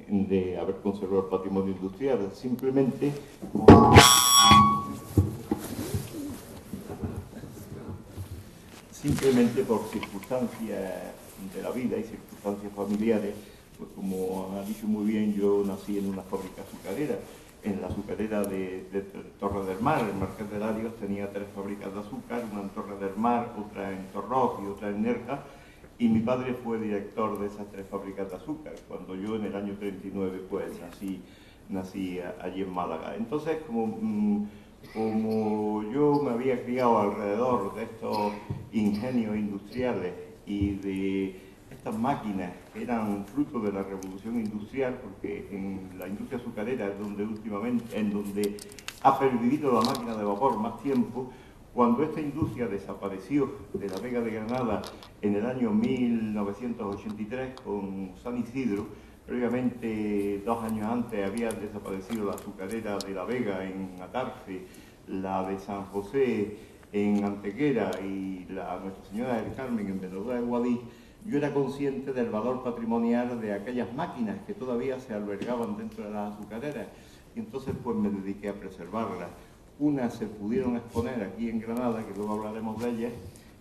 de haber conservado el patrimonio industrial, simplemente por circunstancias de la vida y circunstancias familiares, pues como ha dicho muy bien, yo nací en una fábrica azucarera, en la azucarera de Torre del Mar. El Marqués de Larios tenía 3 fábricas de azúcar, una en Torre del Mar, otra en Torroz y otra en Nerja, y mi padre fue director de esas 3 fábricas de azúcar, cuando yo en el año 39 pues nací allí en Málaga. Entonces, como yo me había criado alrededor de estos ingenios industriales y de estas máquinas que eran fruto de la revolución industrial, porque en la industria azucarera es donde donde ha pervivido la máquina de vapor más tiempo. Cuando esta industria desapareció de la Vega de Granada en el año 1983 con San Isidro, previamente 2 años antes había desaparecido la azucarera de la Vega en Atarfe, la de San José en Antequera y la Nuestra Señora del Carmen en Benalúa de Guadix. Yo era consciente del valor patrimonial de aquellas máquinas que todavía se albergaban dentro de las azucareras, y entonces pues me dediqué a preservarlas. Unas se pudieron exponer aquí en Granada, que luego hablaremos de ellas,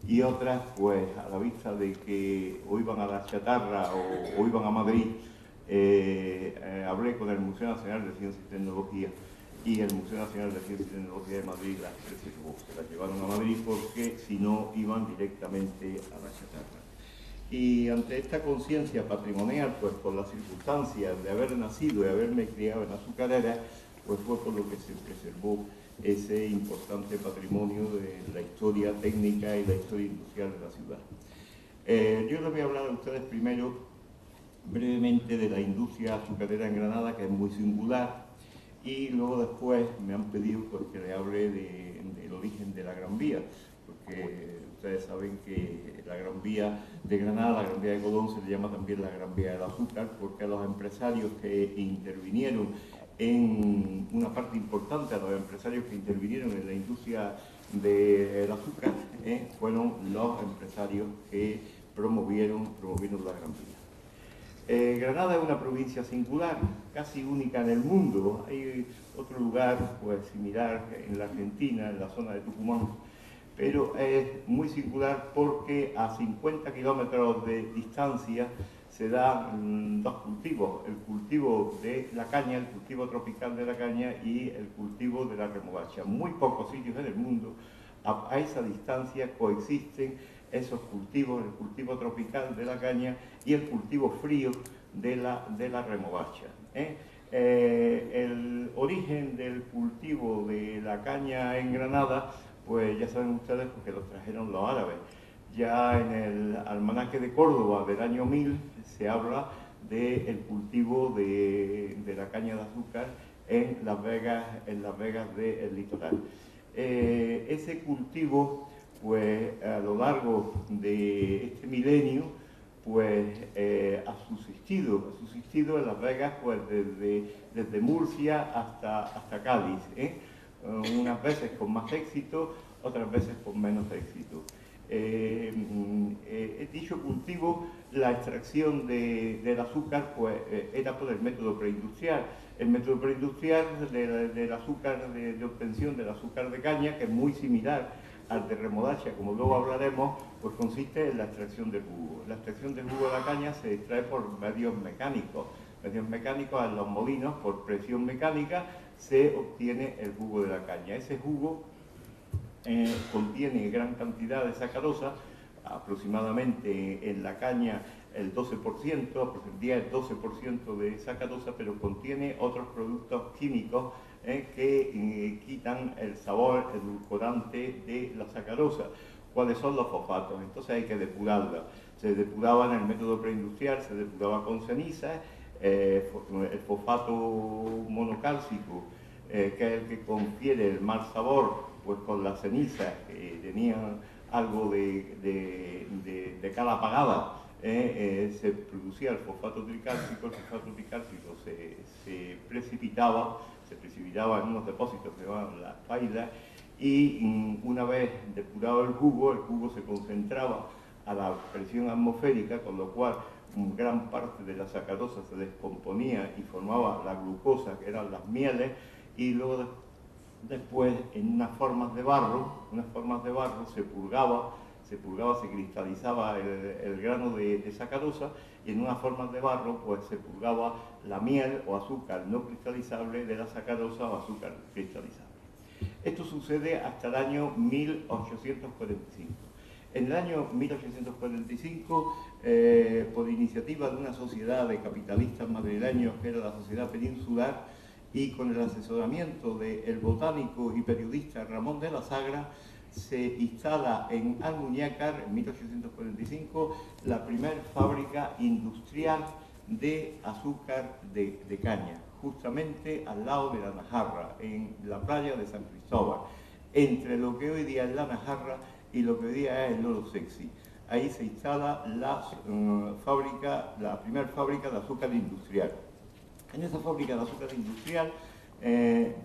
y otras pues a la vista de que o iban a la chatarra o iban a Madrid, hablé con el Museo Nacional de Ciencia y Tecnología, y el Museo Nacional de Ciencia y Tecnología de Madrid las preservó. Se las llevaron a Madrid porque si no iban directamente a la chatarra. Y ante esta conciencia patrimonial, pues por las circunstancias de haber nacido y haberme criado en azucarera, pues fue por lo que se preservó ese importante patrimonio de la historia técnica y la historia industrial de la ciudad. Yo les voy a hablar a ustedes primero brevemente de la industria azucarera en Granada, que es muy singular, y luego después me han pedido pues, que le hable del origen de la Gran Vía, porque ustedes saben que la Gran Vía de Granada, la Gran Vía de Colón, se le llama también la Gran Vía del Azúcar, porque a los empresarios que intervinieron en una parte importante, a los empresarios que intervinieron en la industria del azúcar, fueron los empresarios que promovieron la Gran Vía. Granada es una provincia singular, casi única en el mundo. Hay otro lugar pues, similar en la Argentina, en la zona de Tucumán, pero es muy singular porque a 50 kilómetros de distancia se dan 2 cultivos, el cultivo de la caña, el cultivo tropical de la caña y el cultivo de la remolacha. Muy pocos sitios en el mundo a esa distancia coexisten esos cultivos, el cultivo tropical de la caña y el cultivo frío de la remolacha. El origen del cultivo de la caña en Granada, pues ya saben ustedes porque los trajeron los árabes. Ya en el almanaque de Córdoba del año 1000 se habla del cultivo de la caña de azúcar en Las Vegas del litoral. Ese cultivo, pues a lo largo de este milenio, pues ha subsistido en Las Vegas pues desde Murcia hasta Cádiz, unas veces con más éxito, otras veces con menos éxito. Dicho cultivo, la extracción del azúcar pues, era por el método preindustrial. El método preindustrial del azúcar, de obtención del azúcar de caña, que es muy similar al de remolacha, como luego hablaremos, pues consiste en la extracción del jugo. La extracción del jugo de la caña se extrae por medios mecánicos en los molinos, por presión mecánica, se obtiene el jugo de la caña. Ese jugo contiene gran cantidad de sacarosa, aproximadamente en la caña el 12%, 10-12% de sacarosa, pero contiene otros productos químicos que quitan el sabor edulcorante de la sacarosa. ¿Cuáles son los fosfatos? Entonces hay que depurarla. Se depuraba en el método preindustrial, se depuraba con ceniza, el fosfato monocálcico, que es el que confiere el mal sabor, pues con las cenizas que tenían algo de cal apagada, se producía el fosfato tricálcico. El fosfato tricálcico se precipitaba en unos depósitos que se llamaban las failas, y una vez depurado el jugo se concentraba a la presión atmosférica, con lo cual gran parte de la sacarosa se descomponía y formaba la glucosa, que eran las mieles, y luego después en unas formas de barro se purgaba, se cristalizaba el grano de sacarosa, y en unas formas de barro pues se purgaba la miel o azúcar no cristalizable de la sacarosa o azúcar cristalizable. Esto sucede hasta el año 1845. En el año 1845, por iniciativa de una sociedad de capitalistas madrileños, que era la Sociedad Peninsular, y con el asesoramiento del botánico y periodista Ramón de la Sagra, se instala en Almuñécar, en 1845, la primera fábrica industrial de azúcar de caña, justamente al lado de la Najarra, en la playa de San Cristóbal, entre lo que hoy día es la Najarra y lo que hoy día es el Loro Sexy. Ahí se instala la primera fábrica de azúcar industrial. En esa fábrica de azúcar industrial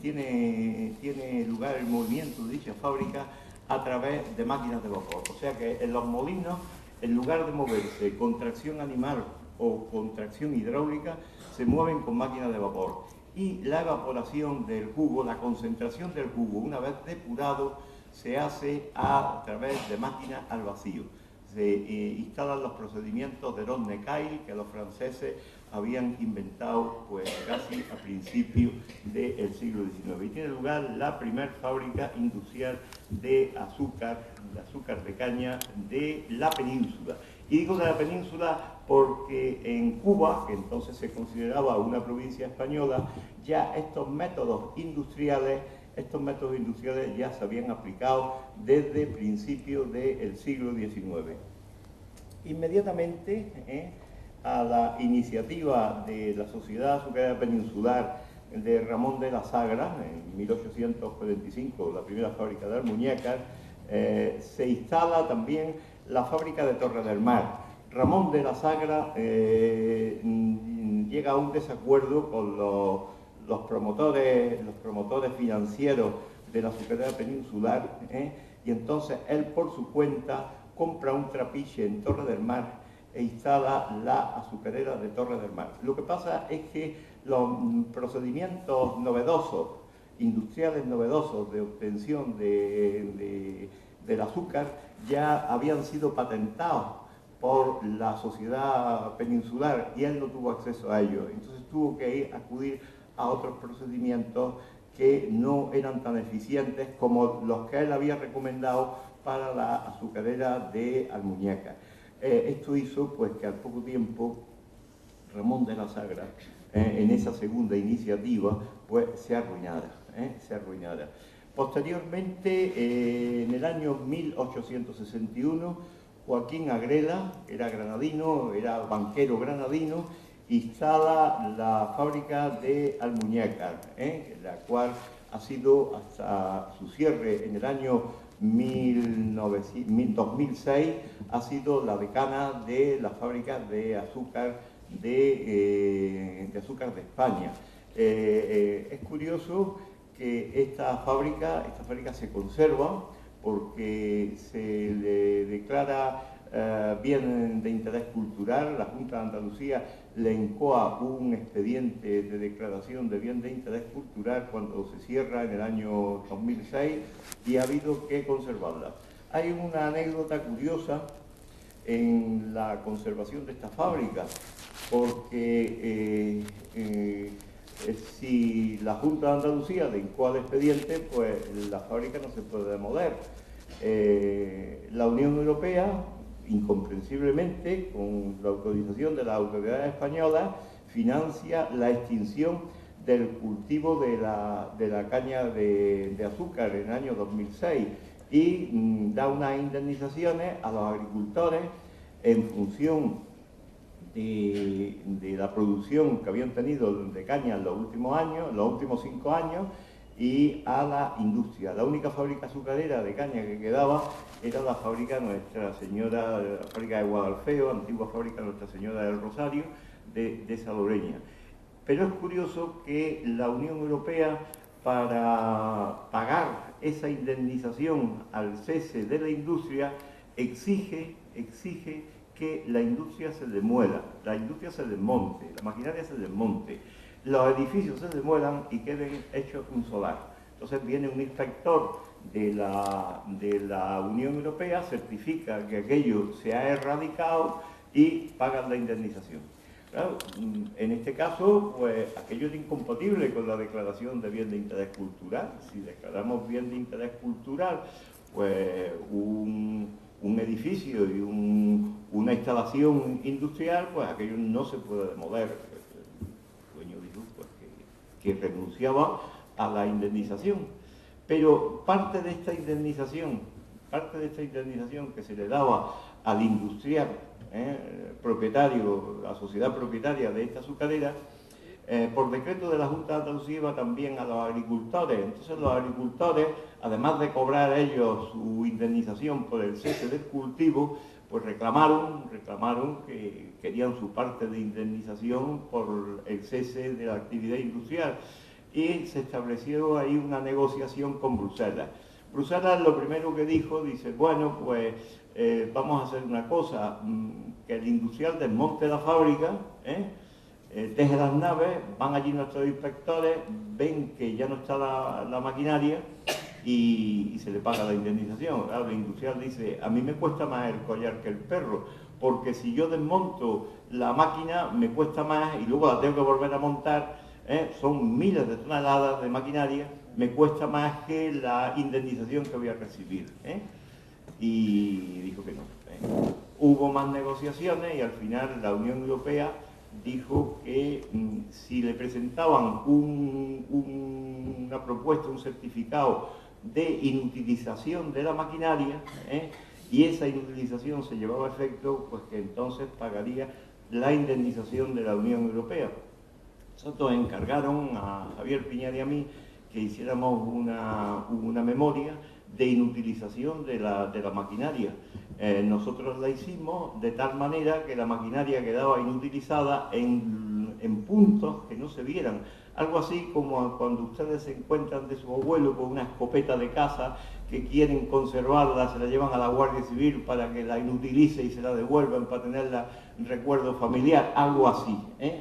tiene lugar el movimiento de dicha fábrica a través de máquinas de vapor. O sea que en los molinos, en lugar de moverse con tracción animal o con tracción hidráulica, se mueven con máquinas de vapor. Y la evaporación del jugo, la concentración del jugo, una vez depurado, se hace a través de máquinas al vacío. Se instalan los procedimientos de Ronne-Cail, que los franceses habían inventado pues casi a principios del siglo XIX. Y tiene lugar la primera fábrica industrial de azúcar de caña de la península. Y digo de la península porque en Cuba, que entonces se consideraba una provincia española, ya estos métodos industriales ya se habían aplicado desde principios del siglo XIX. Inmediatamente, a la iniciativa de la Sociedad Azucarera Peninsular de Ramón de la Sagra, en 1845, la primera fábrica de Almuñécar, se instala también la fábrica de Torre del Mar. Ramón de la Sagra llega a un desacuerdo con los promotores financieros de la azucarera peninsular, y entonces él por su cuenta compra un trapiche en Torre del Mar e instala la azucarera de Torre del Mar. Lo que pasa es que los procedimientos novedosos, industriales novedosos de obtención del azúcar ya habían sido patentados por la sociedad peninsular y él no tuvo acceso a ellos. Entonces tuvo que acudir a otros procedimientos que no eran tan eficientes como los que él había recomendado para la azucarera de Almuñécar. Esto hizo pues que al poco tiempo Ramón de la Sagra, en esa segunda iniciativa, pues se arruinara. Posteriormente, en el año 1861, Joaquín Agrela, era granadino, era banquero granadino, instala la fábrica de Almuñécar, la cual ha sido hasta su cierre en el año 2006, ha sido la decana de la fábrica de azúcar de España. Es curioso que esta fábrica se conserva porque se le declara bien de interés cultural. La Junta de Andalucía le incoa un expediente de declaración de bien de interés cultural cuando se cierra en el año 2006 y ha habido que conservarla. Hay una anécdota curiosa en la conservación de esta fábrica, porque si la Junta de Andalucía le incoa el expediente, pues la fábrica no se puede demoler. La Unión Europea, incomprensiblemente, con la autorización de las autoridades españolas, financia la extinción del cultivo de la caña de azúcar en el año 2006 y da unas indemnizaciones a los agricultores en función de la producción que habían tenido de caña en los últimos 5 años, y a la industria. La única fábrica azucarera de caña que quedaba era la fábrica Nuestra Señora, la fábrica de Guadalfeo, antigua fábrica Nuestra Señora del Rosario de Salobreña. Pero es curioso que la Unión Europea, para pagar esa indemnización al cese de la industria, exige que la industria se demuela, la industria se desmonte, la maquinaria se desmonte, los edificios se demuelan y queden hechos un solar. Entonces viene un inspector de la Unión Europea, certifica que aquello se ha erradicado y pagan la indemnización. Claro, en este caso, pues aquello es incompatible con la declaración de bien de interés cultural. Si declaramos bien de interés cultural, pues un edificio y una instalación industrial, pues aquello no se puede demoler. El dueño dijo pues, que renunciaba a la indemnización. Pero parte de esta indemnización que se le daba al industrial propietario, la sociedad propietaria de esta azucarera, por decreto de la Junta de Andalucía iba también a los agricultores. Entonces los agricultores, además de cobrar ellos su indemnización por el cese del cultivo, pues reclamaron que querían su parte de indemnización por el cese de la actividad industrial. Y se estableció ahí una negociación con Bruselas. Bruselas lo primero que dijo, dice, bueno, pues vamos a hacer una cosa, que el industrial desmonte la fábrica, deje las naves, van allí nuestros inspectores, ven que ya no está la maquinaria y se le paga la indemnización. Claro, el industrial dice, a mí me cuesta más el collar que el perro, porque si yo desmonto la máquina me cuesta más y luego la tengo que volver a montar, son miles de toneladas de maquinaria, me cuesta más que la indemnización que voy a recibir. Y dijo que no. Hubo más negociaciones y al final la Unión Europea dijo que si le presentaban una propuesta, un certificado de inutilización de la maquinaria, y esa inutilización se llevaba a efecto, pues que entonces pagaría la indemnización de la Unión Europea. Nosotros encargaron a Javier Piñar y a mí que hiciéramos una memoria de inutilización de la maquinaria. Nosotros la hicimos de tal manera que la maquinaria quedaba inutilizada en puntos que no se vieran. Algo así como cuando ustedes se encuentran de su abuelo con una escopeta de caza que quieren conservarla, se la llevan a la Guardia Civil para que la inutilice y se la devuelvan para tenerla en recuerdo familiar, algo así,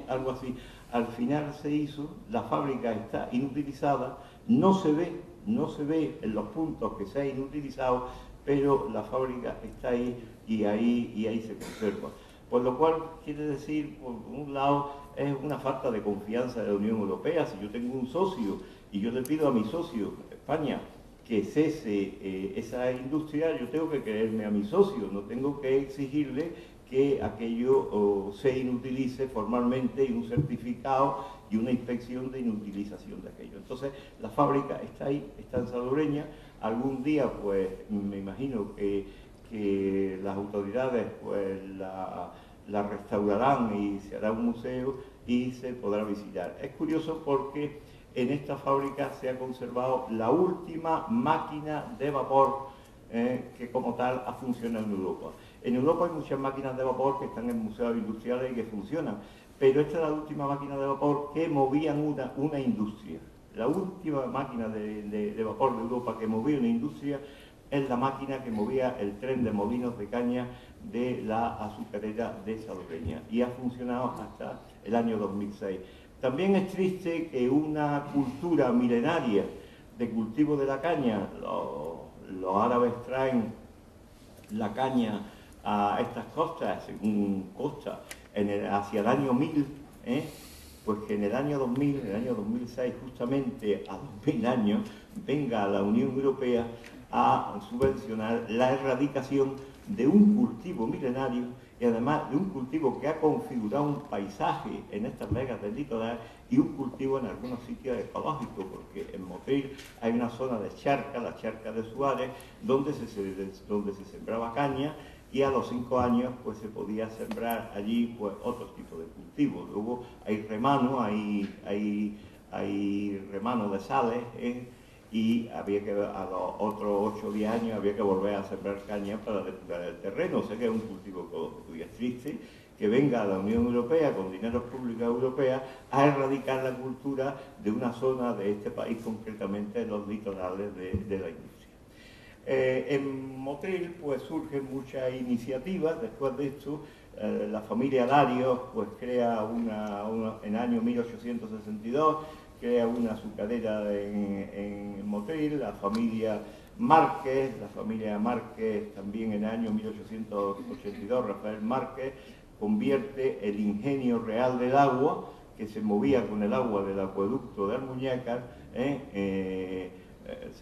algo así. Al final se hizo, la fábrica está inutilizada, no se ve en los puntos que se ha inutilizado, pero la fábrica está ahí y ahí se conserva. Por lo cual quiere decir, por un lado, es una falta de confianza de la Unión Europea. Si yo tengo un socio y yo le pido a mi socio, España, que cese esa industria, yo tengo que creerme a mi socio, no tengo que exigirle que aquello se inutilice formalmente y un certificado y una inspección de inutilización de aquello. Entonces, la fábrica está ahí, está en Salobreña. Algún día, pues, me imagino que las autoridades pues la restaurarán y se hará un museo y se podrá visitar. Es curioso porque en esta fábrica se ha conservado la última máquina de vapor que como tal ha funcionado en Europa. En Europa hay muchas máquinas de vapor que están en museos industriales y que funcionan, pero esta es la última máquina de vapor que movía una industria. La última máquina de vapor de Europa que movía una industria es la máquina que movía el tren de molinos de caña de la azucarera de Salobreña y ha funcionado hasta el año 2006. También es triste que una cultura milenaria de cultivo de la caña, los árabes traen la caña a estas costas, según Costa, hacia el año 1000, pues que en el año 2000, en el año 2006, justamente a 2000 años, venga la Unión Europea a subvencionar la erradicación de un cultivo milenario y además de un cultivo que ha configurado un paisaje en estas vegas del litoral y un cultivo en algunos sitios ecológicos, porque en Motril hay una zona de charca, la charca de Suárez, donde se sembraba caña y a los 5 años pues se podía sembrar allí pues otros tipos de cultivos. Luego hay remano, hay remano de sales, y había que, a los otros 8 o 10 años había que volver a sembrar caña para depurar el terreno. O sea que es un cultivo ecológico y es triste que venga la Unión Europea con dinero público europeo a erradicar la cultura de una zona de este país, concretamente los litorales de la industria. En Motril pues surgen muchas iniciativas. Después de esto la familia Larios pues crea en el año 1862 crea una azucarera en Motril. La familia Márquez también en el año 1882, Rafael Márquez convierte el ingenio real del agua, que se movía con el agua del acueducto de Almuñécar, se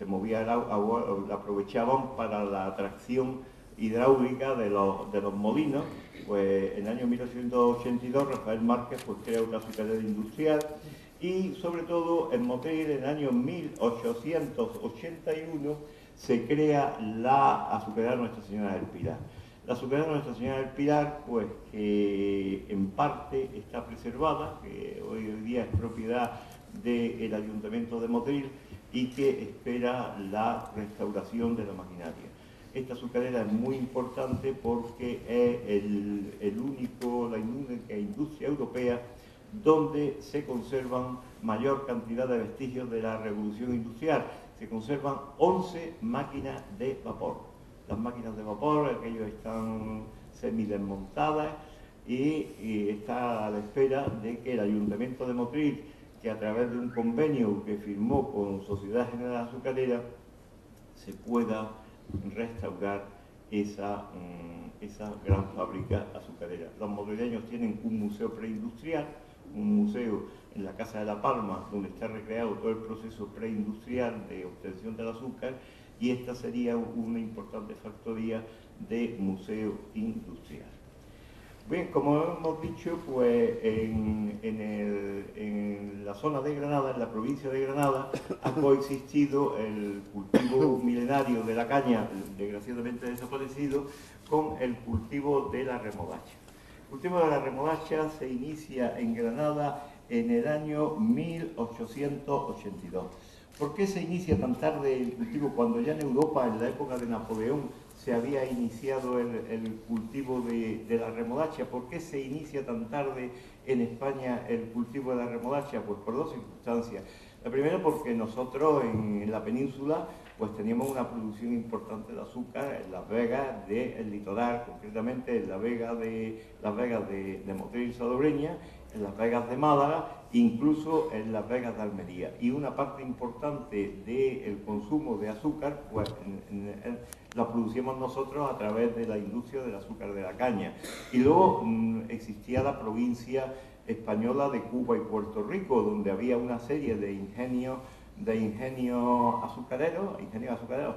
movía el agua, la aprovechaban para la atracción hidráulica de los molinos. Pues en el año 1882 Rafael Márquez pues crea una azucarera industrial, y sobre todo en Motril en el año 1881 se crea la azucarera Nuestra Señora del Pilar. La azucarera Nuestra Señora del Pilar, pues que en parte está preservada, que hoy día es propiedad del Ayuntamiento de Motril y que espera la restauración de la maquinaria. Esta azucarera es muy importante porque es la única industria europea donde se conservan mayor cantidad de vestigios de la revolución industrial. Se conservan 11 máquinas de vapor. Las máquinas de vapor, aquellos están semidesmontadas y está a la espera de que el Ayuntamiento de Motril, que a través de un convenio que firmó con Sociedad General Azucarera, se pueda restaurar esa gran fábrica azucarera. Los motrileños tienen un museo preindustrial, un museo en la Casa de la Palma, donde está recreado todo el proceso preindustrial de obtención del azúcar, y esta sería una importante factoría de museo industrial. Bien, como hemos dicho, pues en la zona de Granada, en la provincia de Granada, ha coexistido el cultivo milenario de la caña, desgraciadamente desaparecido, con el cultivo de la remolacha. El cultivo de la remolacha se inicia en Granada en el año 1882. ¿Por qué se inicia tan tarde el cultivo cuando ya en Europa, en la época de Napoleón, se había iniciado el cultivo de la remolacha? ¿Por qué se inicia tan tarde en España el cultivo de la remolacha? Pues por dos circunstancias. La primera, porque nosotros en la península pues teníamos una producción importante de azúcar en las vegas del litoral, concretamente en las vegas de Motril y Salobreña, en las vegas de Málaga, incluso en las vegas de Almería. Y una parte importante del consumo de azúcar pues la producíamos nosotros a través de la industria del azúcar de la caña. Y luego existía la provincia española de Cuba y Puerto Rico, donde había una serie de ingenios azucareros,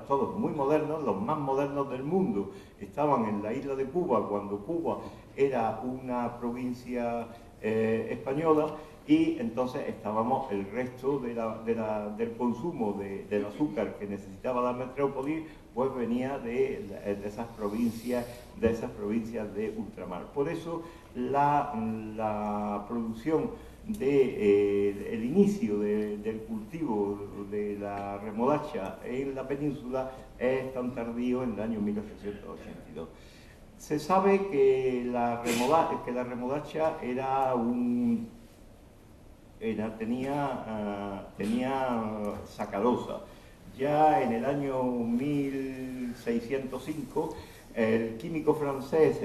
todos muy modernos, los más modernos del mundo. Estaban en la isla de Cuba cuando Cuba era una provincia española, y entonces estábamos el resto del consumo del azúcar que necesitaba la metrópoli, pues venía de esas provincias de ultramar. Por eso la producción el inicio del cultivo de la remolacha en la península es tan tardío, en el año 1882. Se sabe que la remolacha tenía sacarosa. Ya en el año 1605 el químico francés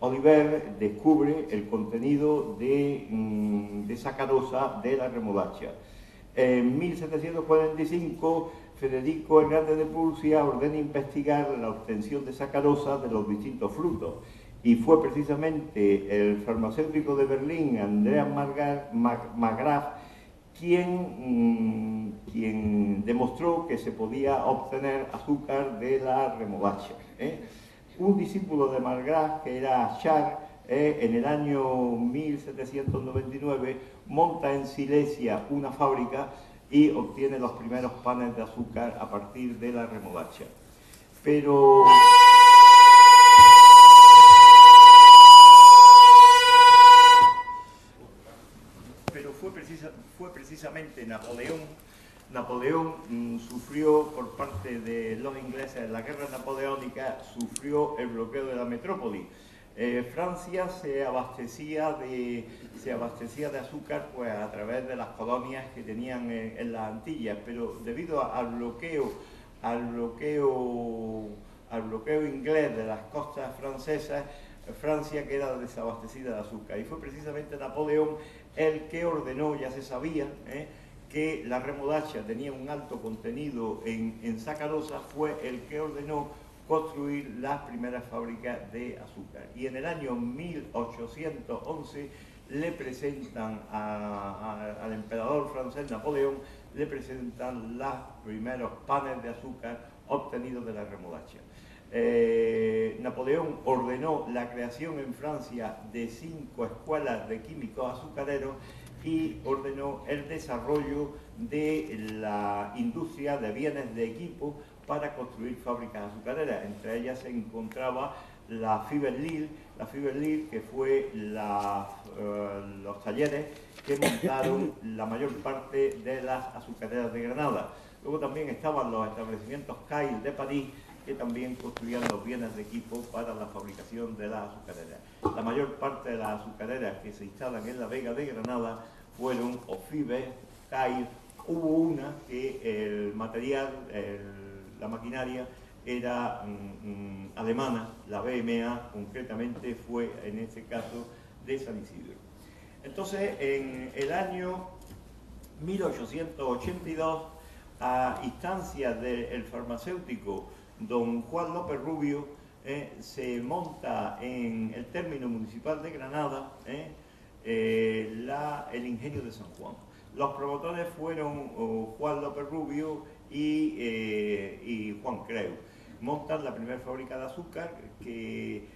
Oliver descubre el contenido de sacarosa de la remolacha. En 1745 Federico el Grande de Prusia ordena investigar la obtención de sacarosa de los distintos frutos, y fue precisamente el farmacéutico de Berlín, Andreas Marggraf, quien demostró que se podía obtener azúcar de la remolacha. Un discípulo de Marggraf, que era Schar, en el año 1799 monta en Silesia una fábrica y obtiene los primeros panes de azúcar a partir de la remolacha. Pero fue precisamente Napoleón sufrió por parte de los ingleses en la guerra napoleónica, sufrió el bloqueo de la metrópoli. Francia se abastecía de azúcar pues a través de las colonias que tenían en las Antillas, pero debido al bloqueo al bloqueo inglés de las costas francesas, Francia queda desabastecida de azúcar. Y fue precisamente Napoleón el que ordenó, ya se sabía, que la remolacha tenía un alto contenido en sacarosa, fue el que ordenó construir las primeras fábricas de azúcar. Y en el año 1811 le presentan al emperador francés Napoleón, le presentan los primeros panes de azúcar obtenidos de la remolacha. Napoleón ordenó la creación en Francia de 5 escuelas de químicos azucareros y ordenó el desarrollo de la industria de bienes de equipo para construir fábricas azucareras. Entre ellas se encontraba la Fiberlil, que fue los talleres que montaron la mayor parte de las azucareras de Granada. Luego también estaban los establecimientos Cail de París, que también construían los bienes de equipo para la fabricación de las azucareras. La mayor parte de las azucareras que se instalan en la Vega de Granada fueron Ofibe, Cail. Hubo una que el material, la maquinaria, era alemana, la BMA concretamente fue en este caso de San Isidro. Entonces, en el año 1882, a instancias del farmacéutico don Juan López Rubio, se monta en el término municipal de Granada el ingenio de San Juan. Los promotores fueron Juan López Rubio y Juan Creu. Montan la primera fábrica de azúcar que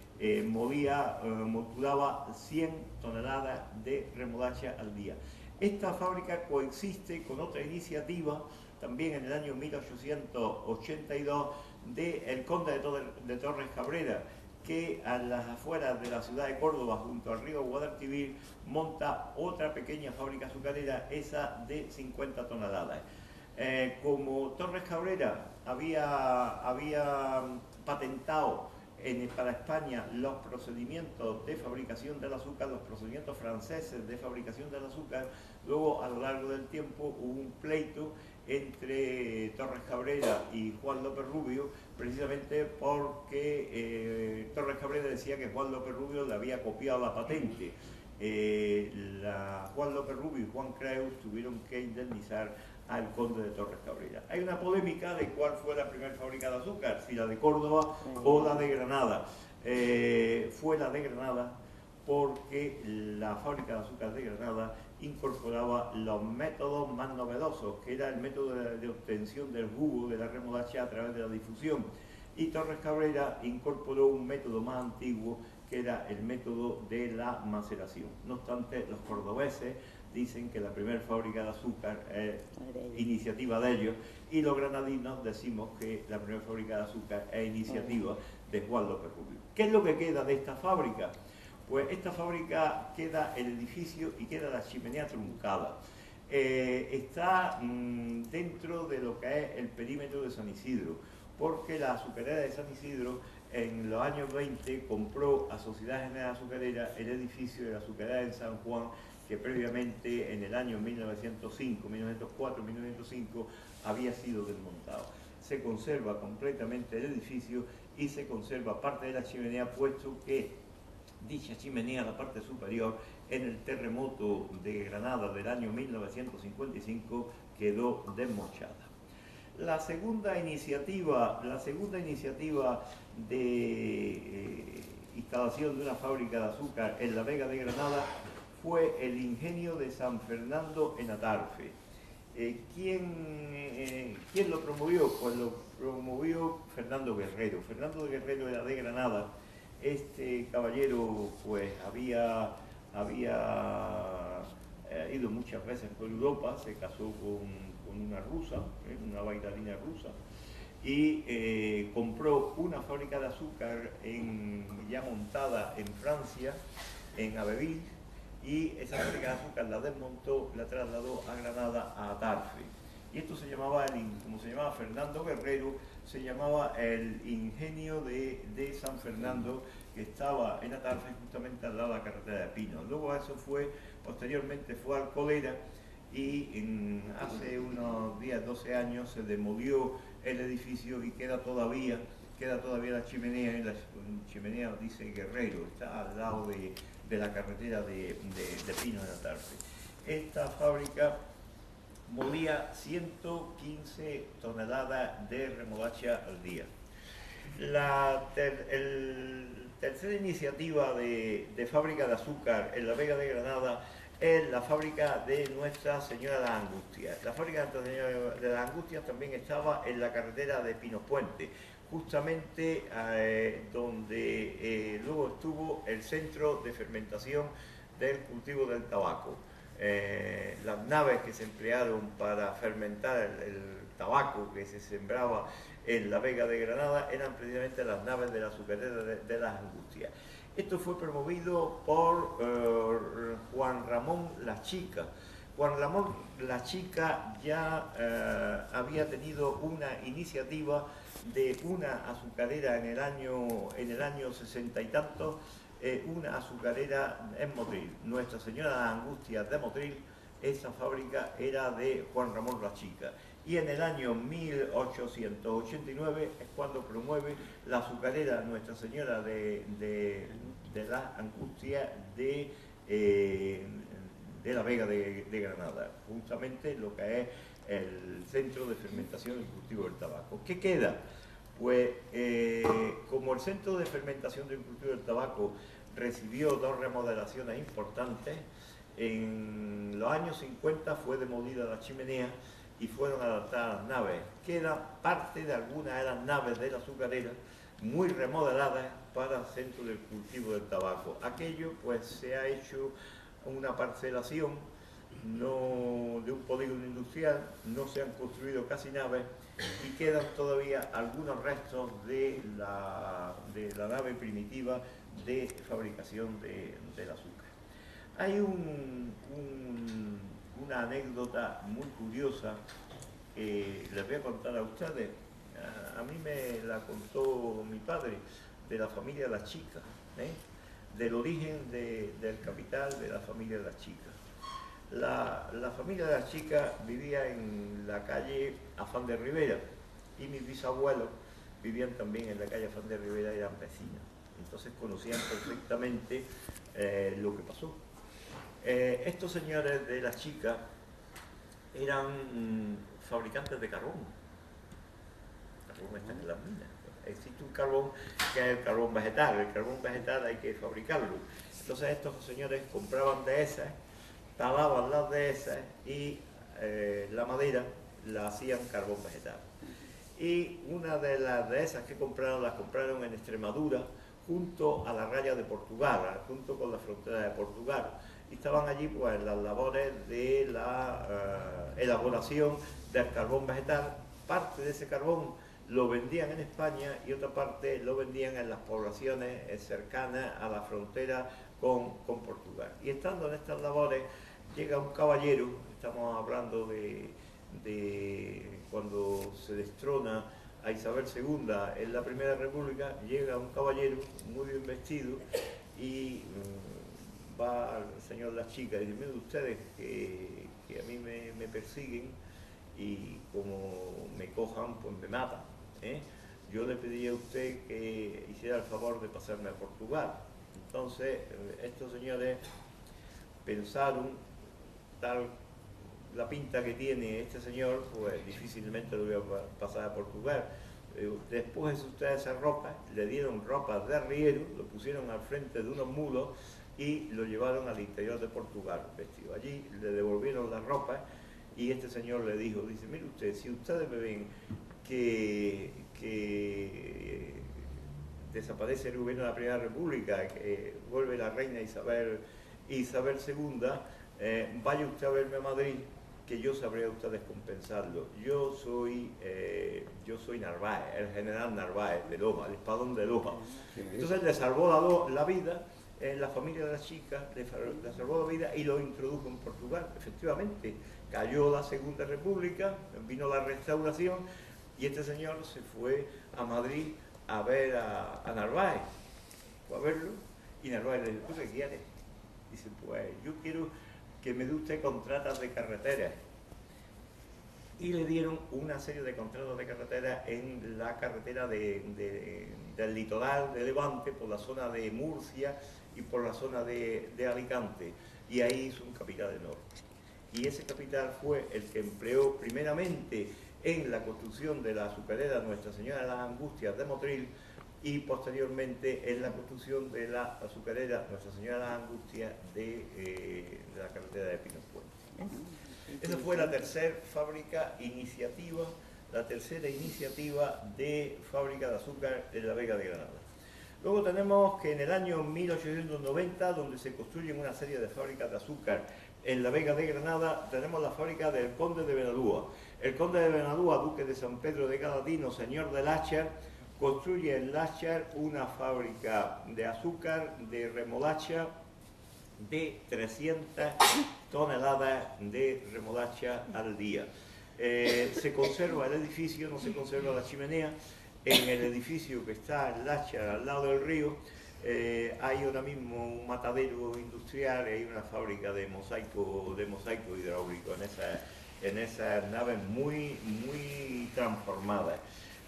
motulaba 100 toneladas de remolacha al día. Esta fábrica coexiste con otra iniciativa también en el año 1882 del conde de Torres Cabrera, que a las afueras de la ciudad de Córdoba, junto al río Guadalquivir, monta otra pequeña fábrica azucarera, esa de 50 toneladas. Como Torres Cabrera había patentado para España los procedimientos de fabricación del azúcar, los procedimientos franceses de fabricación del azúcar, luego a lo largo del tiempo hubo un pleito entre Torres Cabrera y Juan López Rubio, precisamente porque Torres Cabrera decía que Juan López Rubio le había copiado la patente. Juan López Rubio y Juan Creus tuvieron que indemnizar al conde de Torres Cabrera. Hay una polémica de cuál fue la primera fábrica de azúcar, si la de Córdoba o la de Granada. Fue la de Granada porque la fábrica de azúcar de Granada incorporaba los métodos más novedosos, que era el método de obtención del jugo de la remolacha a través de la difusión. Y Torres Cabrera incorporó un método más antiguo, que era el método de la maceración. No obstante, los cordobeses dicen que la primera fábrica de azúcar es iniciativa de ellos, y los granadinos decimos que la primera fábrica de azúcar es iniciativa de Juan López Rubio. ¿Qué es lo que queda de esta fábrica? Pues esta fábrica queda el edificio y queda la chimenea truncada. Está dentro de lo que es el perímetro de San Isidro, porque la azucarera de San Isidro en los años 20 compró a Sociedad General Azucarera el edificio de la azucarera en San Juan, que previamente en el año 1905, 1904, 1905 había sido desmontado. Se conserva completamente el edificio y se conserva parte de la chimenea, puesto que dicha chimenea, la parte superior, en el terremoto de Granada del año 1955 quedó desmochada. La segunda iniciativa de instalación de una fábrica de azúcar en la Vega de Granada fue el ingenio de San Fernando en Atarfe. ¿Quién lo promovió? Pues lo promovió Fernando Guerrero. Fernando Guerrero era de Granada. Este caballero pues había ido muchas veces por Europa, se casó con una rusa, una bailarina rusa, y compró una fábrica de azúcar ya montada en Francia, en Abbeville, y esa fábrica de azúcar la desmontó, la trasladó a Granada, a Atarfe. Y esto se llamaba, como se llamaba Fernando Guerrero, se llamaba el ingenio de San Fernando, que estaba en Atarfe, justamente al lado de la carretera de Pino. Luego eso posteriormente fue Alcolera, y hace unos 10, 12 años se demolió el edificio y queda todavía la chimenea, y la chimenea dice Guerrero, está al lado de la carretera de Pino de la Tarde. Esta fábrica molía 115 toneladas de remolacha al día. La tercera iniciativa de fábrica de azúcar en la Vega de Granada es la fábrica de Nuestra Señora de las Angustias. La fábrica de Nuestra Señora de las Angustias también estaba en la carretera de Pinos Puente, justamente donde luego estuvo el centro de fermentación del cultivo del tabaco. Las naves que se emplearon para fermentar el tabaco que se sembraba en la Vega de Granada eran precisamente las naves de la azucarera de las Angustias. Esto fue promovido por Juan Ramón La Chica. Juan Ramón La Chica ya había tenido una iniciativa de una azucarera en el año 60 y tantos, una azucarera en Motril, Nuestra Señora de las Angustias de Motril. Esa fábrica era de Juan Ramón La Chica. Y en el año 1889 es cuando promueve la azucarera Nuestra Señora de las Angustias de la Vega de Granada, justamente lo que es el centro de fermentación y cultivo del tabaco. ¿Qué queda? Pues como el centro de fermentación del cultivo del tabaco recibió dos remodelaciones importantes, en los años 50 fue demolida la chimenea y fueron adaptadas las naves. Queda parte de algunas de las naves de la azucarera muy remodeladas para el centro del cultivo del tabaco. Aquello pues se ha hecho una parcelación no de un polígono industrial, no se han construido casi naves y quedan todavía algunos restos de la nave primitiva de fabricación del azúcar. Hay una anécdota muy curiosa que les voy a contar a ustedes. A mí me la contó mi padre, de la familia La Chica, del origen del capital de la familia La Chica. La familia de La Chica vivía en la calle Afán de Rivera y mis bisabuelos vivían también en la calle Afán de Rivera y eran vecinos. Entonces conocían perfectamente lo que pasó. Estos señores de La Chica eran fabricantes de carbón. El carbón está en las minas. Existe un carbón que es el carbón vegetal. El carbón vegetal hay que fabricarlo. Entonces estos señores compraban dehesas, talaban las dehesas y la madera la hacían carbón vegetal. Y una de las dehesas que compraron, las compraron en Extremadura, junto a la raya de Portugal, junto con la frontera de Portugal. Y estaban allí pues las labores de la elaboración del carbón vegetal. Parte de ese carbón lo vendían en España y otra parte lo vendían en las poblaciones cercanas a la frontera con Portugal. Y estando en estas labores llega un caballero, estamos hablando de cuando se destrona a Isabel II en la Primera República, llega un caballero muy bien vestido y va al señor La Chica y dice: miren ustedes que a mí me persiguen y como me cojan pues me matan, yo le pediría a usted que hiciera el favor de pasarme a Portugal. Entonces estos señores pensaron, tal la pinta que tiene este señor, pues difícilmente lo voy a pasar a Portugal. Después de ustedes esa ropa, le dieron ropa de arriero, lo pusieron al frente de unos mulos y lo llevaron al interior de Portugal vestido. Allí le devolvieron la ropa y este señor le dijo, dice: mire usted, si ustedes me ven que desaparece el gobierno de la Primera República, que vuelve la reina Isabel II, vaya usted a verme a Madrid, que yo sabré a ustedes compensarlo. Yo soy Narváez, el general Narváez de Loja, el espadón de Loja. Entonces le salvó la vida, la familia de La Chica le salvó la vida y lo introdujo en Portugal. Efectivamente, cayó la Segunda República, vino la Restauración y este señor se fue a Madrid a ver a Narváez, fue a verlo y Narváez le dijo: ¿tú qué quieres? Dice: pues yo quiero que me dé usted contratas de carreteras. Y le dieron una serie de contratos de carretera en la carretera del litoral de Levante, por la zona de Murcia y por la zona de Alicante. Y ahí hizo un capital enorme. Y ese capital fue el que empleó primeramente en la construcción de la azucarera Nuestra Señora de las Angustias de Motril y posteriormente en la construcción de la azucarera Nuestra Señora de las Angustias de la carretera de Pinos Puente. Esa fue la tercera iniciativa de fábrica de azúcar en la Vega de Granada. Luego tenemos que en el año 1890, donde se construyen una serie de fábricas de azúcar en la Vega de Granada, tenemos la fábrica del Conde de Benalúa. El Conde de Benalúa, duque de San Pedro de Galatino, señor de Láchar, construye en Láchar una fábrica de azúcar de remolacha de 300 toneladas de remolacha al día. Se conserva el edificio, no se conserva la chimenea. En el edificio que está en Láchar, al lado del río, hay ahora mismo un matadero industrial, hay una fábrica de mosaico hidráulico en esas naves muy transformadas.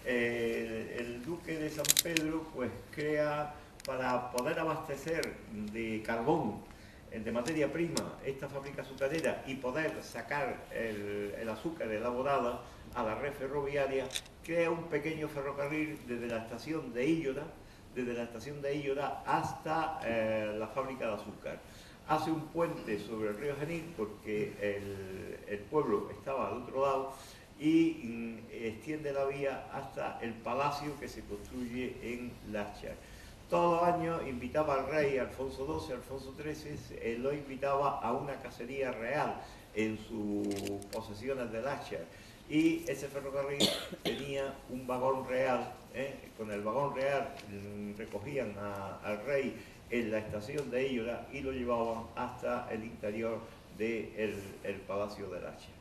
El duque de San Pedro pues crea, para poder abastecer de carbón, de materia prima, esta fábrica azucarera y poder sacar el azúcar elaborada a la red ferroviaria, crea un pequeño ferrocarril desde la estación de Illora hasta la fábrica de azúcar. Hace un puente sobre el río Genil porque el pueblo estaba al otro lado y extiende la vía hasta el palacio que se construye en Láchar. Todos los años invitaba al rey Alfonso XII, Alfonso XIII, lo invitaba a una cacería real en sus posesiones de Láchar. Y ese ferrocarril tenía un vagón real, con el vagón real recogían al rey en la estación de Illora y lo llevaban hasta el interior del palacio de Láchar.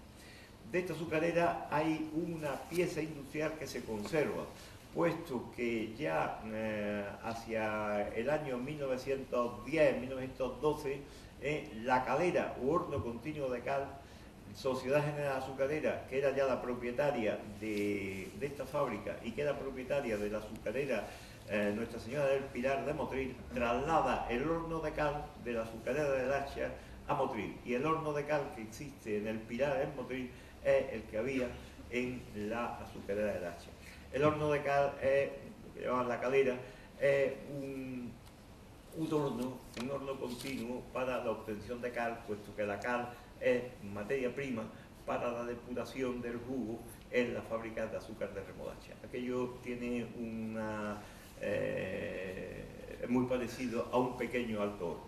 De esta azucarera hay una pieza industrial que se conserva, puesto que ya hacia el año 1910-1912, la calera u horno continuo de cal, Sociedad General Azucarera, que era ya la propietaria de esta fábrica y que era propietaria de la azucarera Nuestra Señora del Pilar de Motril, traslada el horno de cal de la azucarera de Láchar a Motril. Y el horno de cal que existe en el Pilar en Motril es el que había en la azucarera de Láchar. El horno de cal es, lo que llaman la calera, es un horno continuo para la obtención de cal, puesto que la cal es materia prima para la depuración del jugo en las fábricas de azúcar de remolacha. Aquello tiene es muy parecido a un pequeño alto horno.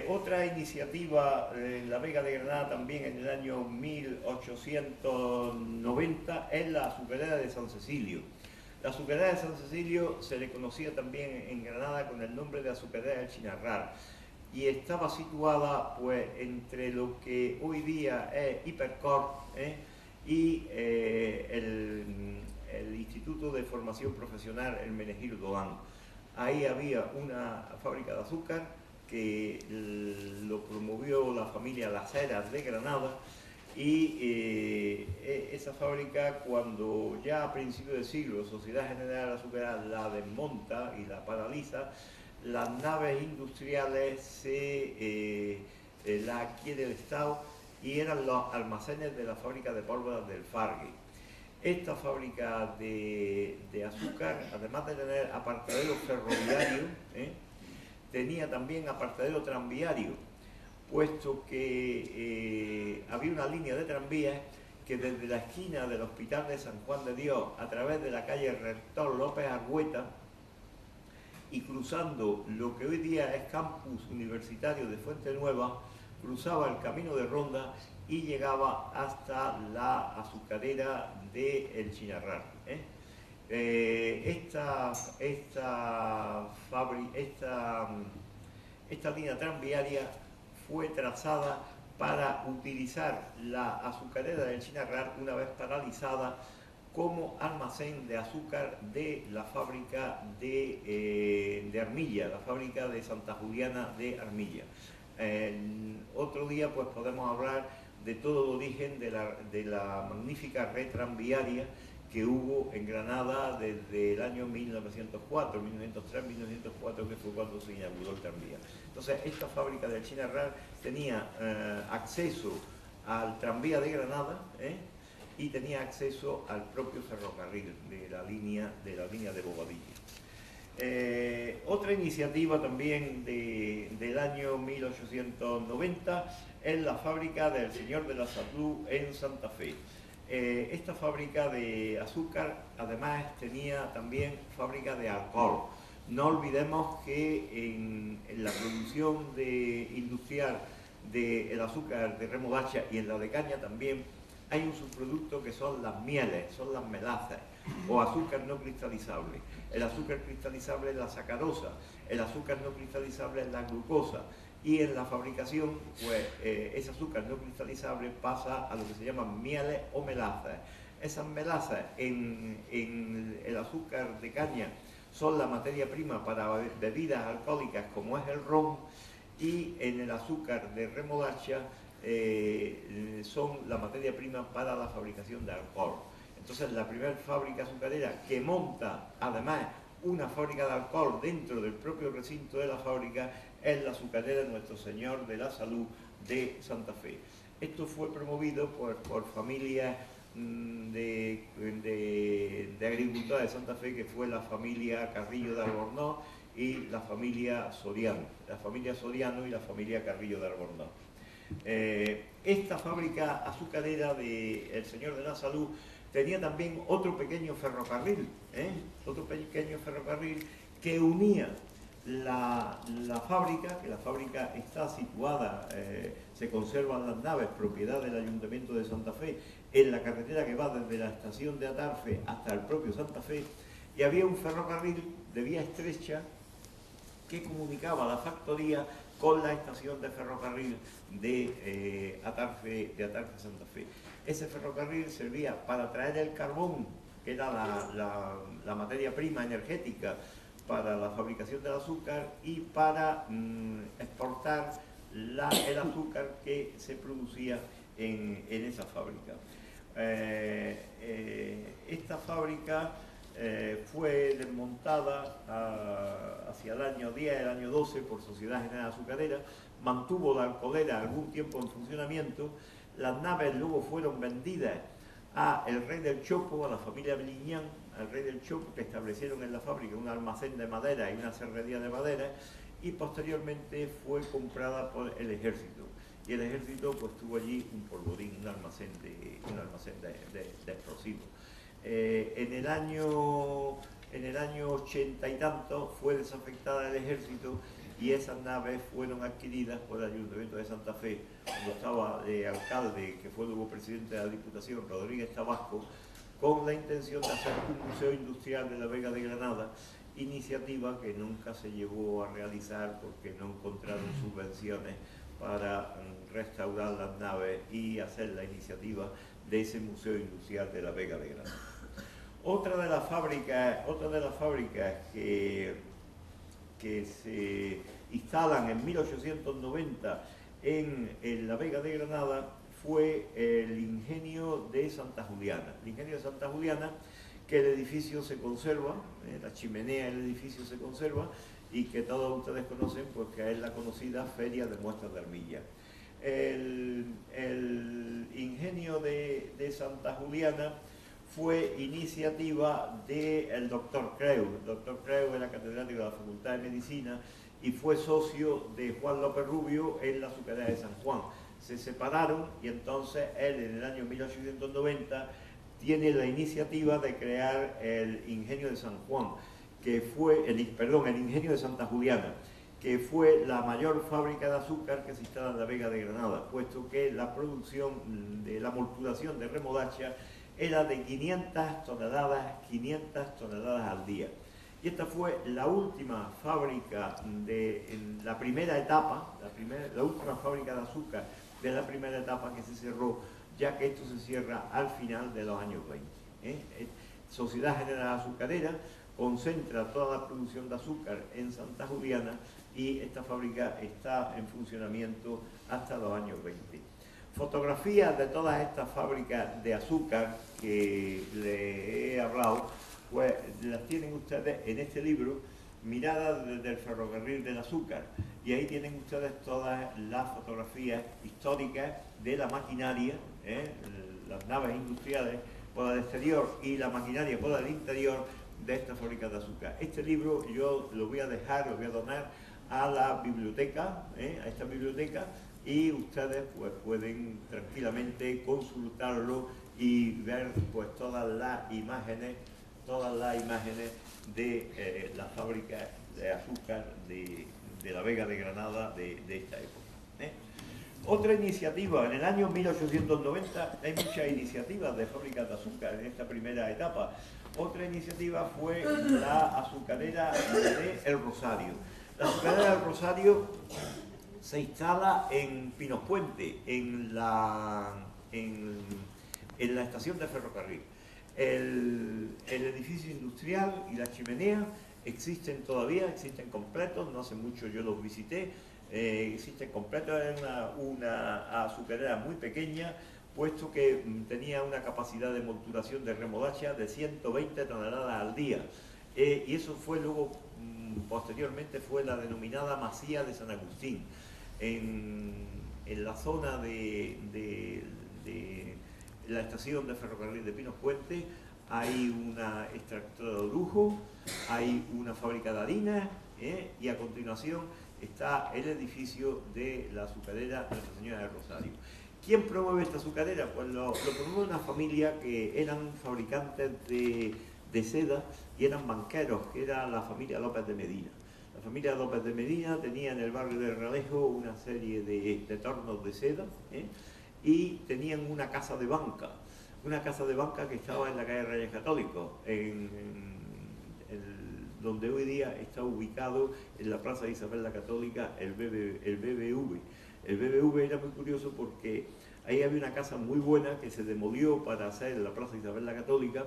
Otra iniciativa en la Vega de Granada también en el año 1890 es la azucarera de San Cecilio. La azucarera de San Cecilio se le conocía también en Granada con el nombre de azucarera del Chinarrar y estaba situada pues entre lo que hoy día es Hipercor y el Instituto de Formación Profesional Hermenegildo Doán. Ahí había una fábrica de azúcar que lo promovió la familia Las Heras de Granada y esa fábrica, cuando ya a principios del siglo Sociedad General Azucarera la desmonta y la paraliza, las naves industriales las adquiere el Estado y eran los almacenes de la fábrica de pólvora del Fargue. Esta fábrica de azúcar, además de tener apartaderos ferroviarios, tenía también apartadero tranviario, puesto que había una línea de tranvías que desde la esquina del Hospital de San Juan de Dios, a través de la calle Rector López Argüeta, y cruzando lo que hoy día es campus universitario de Fuente Nueva, cruzaba el camino de Ronda y llegaba hasta la azucarera de El Chinarrar. Esta línea tranviaria fue trazada para utilizar la azucarera del Chinarrar, una vez paralizada, como almacén de azúcar de la fábrica de Armilla, la fábrica de Santa Juliana de Armilla. Otro día pues podemos hablar de todo el origen de la magnífica red tranviaria que hubo en Granada desde el año 1904, 1903-1904, que fue cuando se inauguró el tranvía. Entonces, esta fábrica de China RAR tenía acceso al tranvía de Granada, y tenía acceso al propio ferrocarril de la línea de Bobadilla. Otra iniciativa también del año 1890 es la fábrica del Señor de la Salud en Santa Fe. Esta fábrica de azúcar además tenía también fábrica de alcohol. No olvidemos que en la producción industrial del azúcar de remolacha y en la de caña también hay un subproducto que son las mieles, son las melazas o azúcar no cristalizable. El azúcar cristalizable es la sacarosa, el azúcar no cristalizable es la glucosa, y en la fabricación pues ese azúcar no cristalizable pasa a lo que se llaman mieles o melazas. Esas melazas en el azúcar de caña son la materia prima para bebidas alcohólicas como es el ron, y en el azúcar de remolacha son la materia prima para la fabricación de alcohol. Entonces, la primera fábrica azucarera que monta, además, una fábrica de alcohol dentro del propio recinto de la fábrica es la azucarera Nuestro Señor de la Salud de Santa Fe. Esto fue promovido por familias de agricultores de Santa Fe, que fue la familia Carrillo de Albornoz y la familia Soriano, y la familia Carrillo de Albornoz. Esta fábrica azucarera del Señor de la Salud tenía también otro pequeño ferrocarril, que unía la fábrica, que la fábrica está situada, se conservan las naves, propiedad del Ayuntamiento de Santa Fe, en la carretera que va desde la estación de Atarfe hasta el propio Santa Fe, y había un ferrocarril de vía estrecha que comunicaba la factoría con la estación de ferrocarril de Atarfe Santa Fe. Ese ferrocarril servía para traer el carbón, que era la materia prima energética para la fabricación del azúcar, y para exportar el azúcar que se producía en esa fábrica. Esta fábrica fue desmontada hacia el año 10, el año 12, por Sociedad General Azucarera, mantuvo la alcoholera algún tiempo en funcionamiento. Las naves luego fueron vendidas a el Rey del Chopo, a la familia Beliñán, al Rey del Chopo, que establecieron en la fábrica un almacén de madera y una serrería de madera, y posteriormente fue comprada por el Ejército. Y el Ejército pues tuvo allí un polvorín, un almacén de explosivos. En el año 80 y tanto fue desafectada el Ejército, y esas naves fueron adquiridas por el Ayuntamiento de Santa Fe, cuando estaba de alcalde, que fue luego presidente de la Diputación, Rodríguez Tabasco, con la intención de hacer un museo industrial de la Vega de Granada, iniciativa que nunca se llevó a realizar porque no encontraron subvenciones para restaurar las naves y hacer la iniciativa de ese museo industrial de la Vega de Granada. Otra de las fábricas que se instalan en 1890 en la Vega de Granada fue el ingenio de Santa Juliana. El ingenio de Santa Juliana, que el edificio se conserva, la chimenea del edificio se conserva, y que todos ustedes conocen porque es la conocida Feria de Muestras de Armilla. El ingenio de Santa Juliana fue iniciativa del doctor Creu. El doctor Creu era catedrático de la Facultad de Medicina y fue socio de Juan López Rubio en la azucarera de San Juan. Se separaron, y entonces él en el año 1890 tiene la iniciativa de crear el ingenio de San Juan, que fue, el ingenio de Santa Juliana, que fue la mayor fábrica de azúcar que se instala en la Vega de Granada, puesto que la producción de la molturación de remolacha era de 500 toneladas al día. Y esta fue la última fábrica en la primera etapa, la última fábrica de azúcar de la primera etapa que se cerró, ya que esto se cierra al final de los años 20. Sociedad General Azucarera concentra toda la producción de azúcar en Santa Juliana y esta fábrica está en funcionamiento hasta los años 20. Fotografías de todas estas fábricas de azúcar que les he hablado, pues las tienen ustedes en este libro, Miradas desde el ferrocarril del azúcar, y ahí tienen ustedes todas las fotografías históricas de la maquinaria, las naves industriales por el exterior y la maquinaria por el interior de estas fábricas de azúcar. Este libro yo lo voy a dejar, lo voy a donar a la biblioteca, a esta biblioteca, y ustedes pues pueden tranquilamente consultarlo y ver pues todas las imágenes de la fábrica de azúcar de la Vega de Granada de esta época. Otra iniciativa, en el año 1890 hay muchas iniciativas de fábricas de azúcar en esta primera etapa. Otra iniciativa fue la azucarera de El Rosario. La azucarera del Rosario se instala en Pinospuente, en la estación de ferrocarril. El edificio industrial y la chimenea existen todavía, existen completos, no hace mucho yo los visité, existen completos, es una azucarera muy pequeña, puesto que tenía una capacidad de molturación de remolacha de 120 toneladas al día. Y eso fue luego, posteriormente, fue la denominada Masía de San Agustín. En la zona de la estación de ferrocarril de Pinospuente hay una extractora de lujo, hay una fábrica de harinas, y a continuación está el edificio de la azucarera Nuestra Señora del Rosario. ¿Quién promueve esta azucarera? Pues lo promueve una familia que eran fabricantes de seda y eran banqueros, que era la familia López de Medina. La familia López de Medina tenía en el barrio de Realejo una serie de tornos de seda, y tenían una casa de banca que estaba en la calle Reyes Católicos, donde hoy día está ubicado en la Plaza de Isabel la Católica el BBV. El BBV era muy curioso porque ahí había una casa muy buena que se demolió para hacer la Plaza de Isabel la Católica,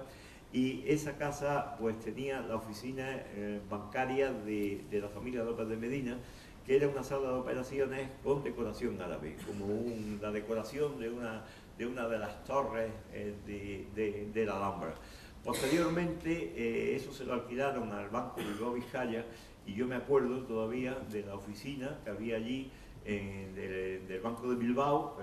y esa casa pues tenía la oficina bancaria de la familia López de Medina, que era una sala de operaciones con decoración árabe, como la decoración de una de las torres de la Alhambra. Posteriormente eso se lo alquilaron al Banco Bilbao Vizcaya, y yo me acuerdo todavía de la oficina que había allí del Banco de Bilbao,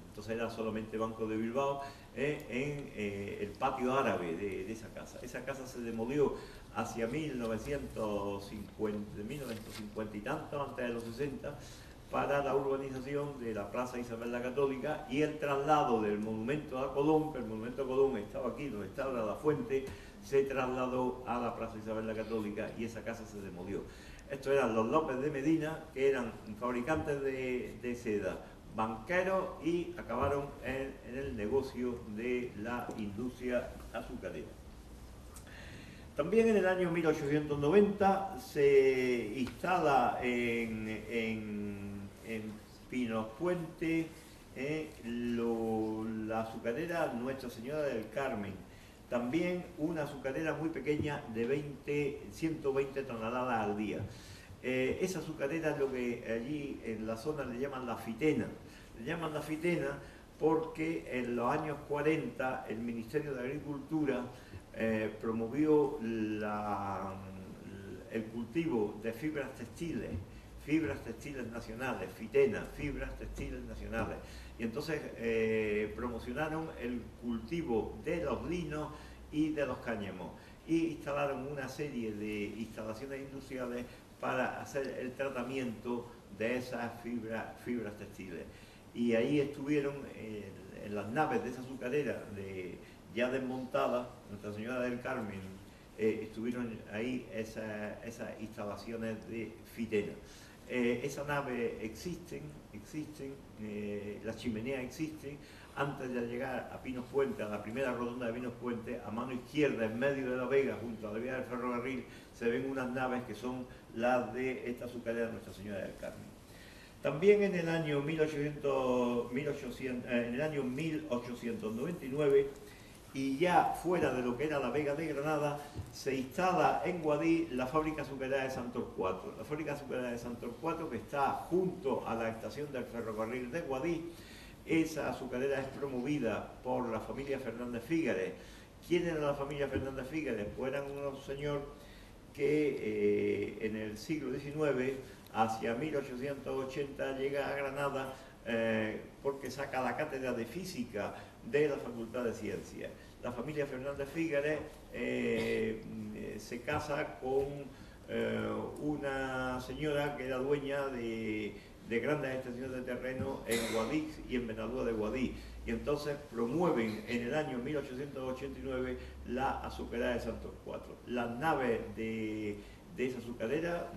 entonces era solamente Banco de Bilbao, en el patio árabe de esa casa. Esa casa se demolió hacia 1950 y tanto, antes de los 60, para la urbanización de la Plaza Isabel la Católica y el traslado del monumento a Colón, que el monumento a Colón estaba aquí, donde está ahora la fuente, se trasladó a la Plaza Isabel la Católica y esa casa se demolió. Estos eran los López de Medina, que eran fabricantes de seda, banqueros, y acabaron en el negocio de la industria azucarera. También en el año 1890 se instala en Pinospuente la azucarera Nuestra Señora del Carmen. También una azucarera muy pequeña de 120 toneladas al día. Esa azucarera es lo que allí en la zona le llaman la fitena. Le llaman la fitena porque en los años 40 el Ministerio de Agricultura promovió el cultivo de fibras textiles nacionales, fitena, fibras textiles nacionales. Y entonces promocionaron el cultivo de los linos y de los cáñamos, y instalaron una serie de instalaciones industriales para hacer el tratamiento de esas fibras textiles. Y ahí estuvieron en las naves de esa azucarera ya desmontadas, Nuestra Señora del Carmen, estuvieron ahí esas instalaciones de fitena. Esas naves existen, las chimeneas existen. Antes de llegar a Pinospuente, a la primera rotonda de Pinospuente, a mano izquierda, en medio de la vega, junto a la vía del ferrocarril, se ven unas naves que son las de esta azucarera Nuestra Señora del Carmen. También en el año 1899 y ya fuera de lo que era la Vega de Granada, se instala en Guadix la fábrica azucarera de San Torcuato. La fábrica azucarera de San Torcuato, que está junto a la estación del ferrocarril de Guadix. Esa azucarera es promovida por la familia Fernández Fígares. ¿Quién era la familia Fernández Fígares? Pues eran unos señores que en el siglo XIX, hacia 1880, llega a Granada porque saca la cátedra de física de la Facultad de Ciencias. La familia Fernández Fígares se casa con una señora que era dueña de grandes extensiones de terreno en Guadix y en Benalúa de Guadix, y entonces promueven en el año 1889 la azucarera de San Torcuato. Las naves de esa azucarera,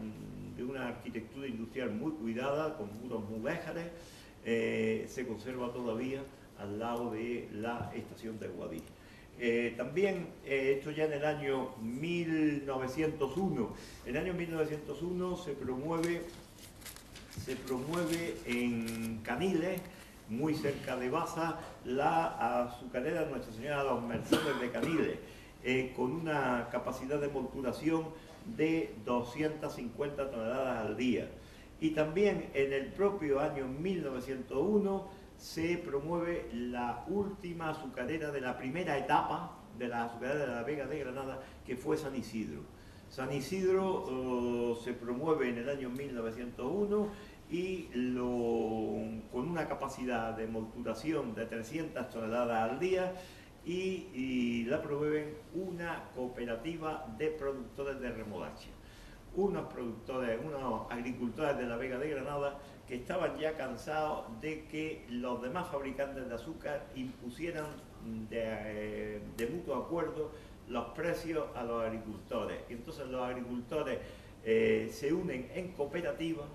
de una arquitectura industrial muy cuidada, con muros mudéjares, se conserva todavía al lado de la estación de Guadix. También, esto ya en el año 1901, en el año 1901 se promueve en Caniles, muy cerca de Baza, la azucarera Nuestra Señora de los Mercedes de Caniles, con una capacidad de molturación de 250 toneladas al día. Y también en el propio año 1901 se promueve la última azucarera de la primera etapa de la azucarera de la Vega de Granada, que fue San Isidro. San Isidro se promueve en el año 1901 y con una capacidad de molturación de 300 toneladas al día, y la promueven una cooperativa de productores de remolacha. Unos agricultores de la Vega de Granada que estaban ya cansados de que los demás fabricantes de azúcar impusieran de mutuo acuerdo los precios a los agricultores. Y entonces los agricultores se unen en cooperativa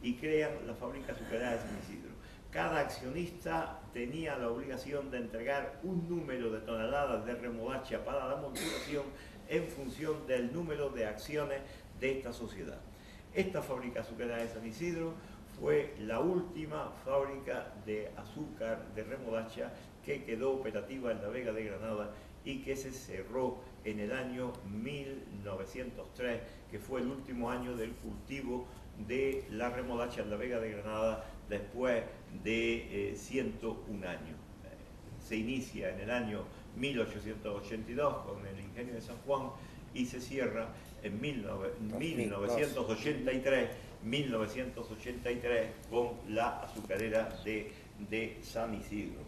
y crean la fábrica azucarera de San Isidro. Cada accionista tenía la obligación de entregar un número de toneladas de remolacha para la molturación en función del número de acciones de esta sociedad. Esta fábrica azucarera de San Isidro fue la última fábrica de azúcar de remolacha que quedó operativa en la Vega de Granada y que se cerró en el año 1903, que fue el último año del cultivo de la remolacha en la Vega de Granada después de 101 años. Se inicia en el año 1882 con el ingenio de San Juan y se cierra en 1983 con la azucarera de San Isidro.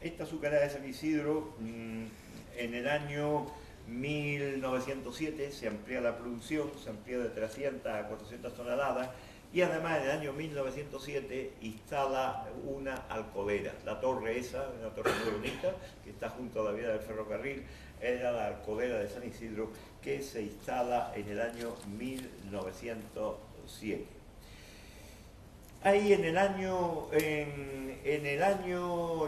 Esta azucarera de San Isidro, en el año 1907 se amplía la producción, se amplía de 300 a 400 toneladas, y además en el año 1907 instala una alcoholera. La torre esa, una torre muy bonita, que está junto a la vía del ferrocarril, era la alcoholera de San Isidro, que se instala en el año 1907. Ahí en el año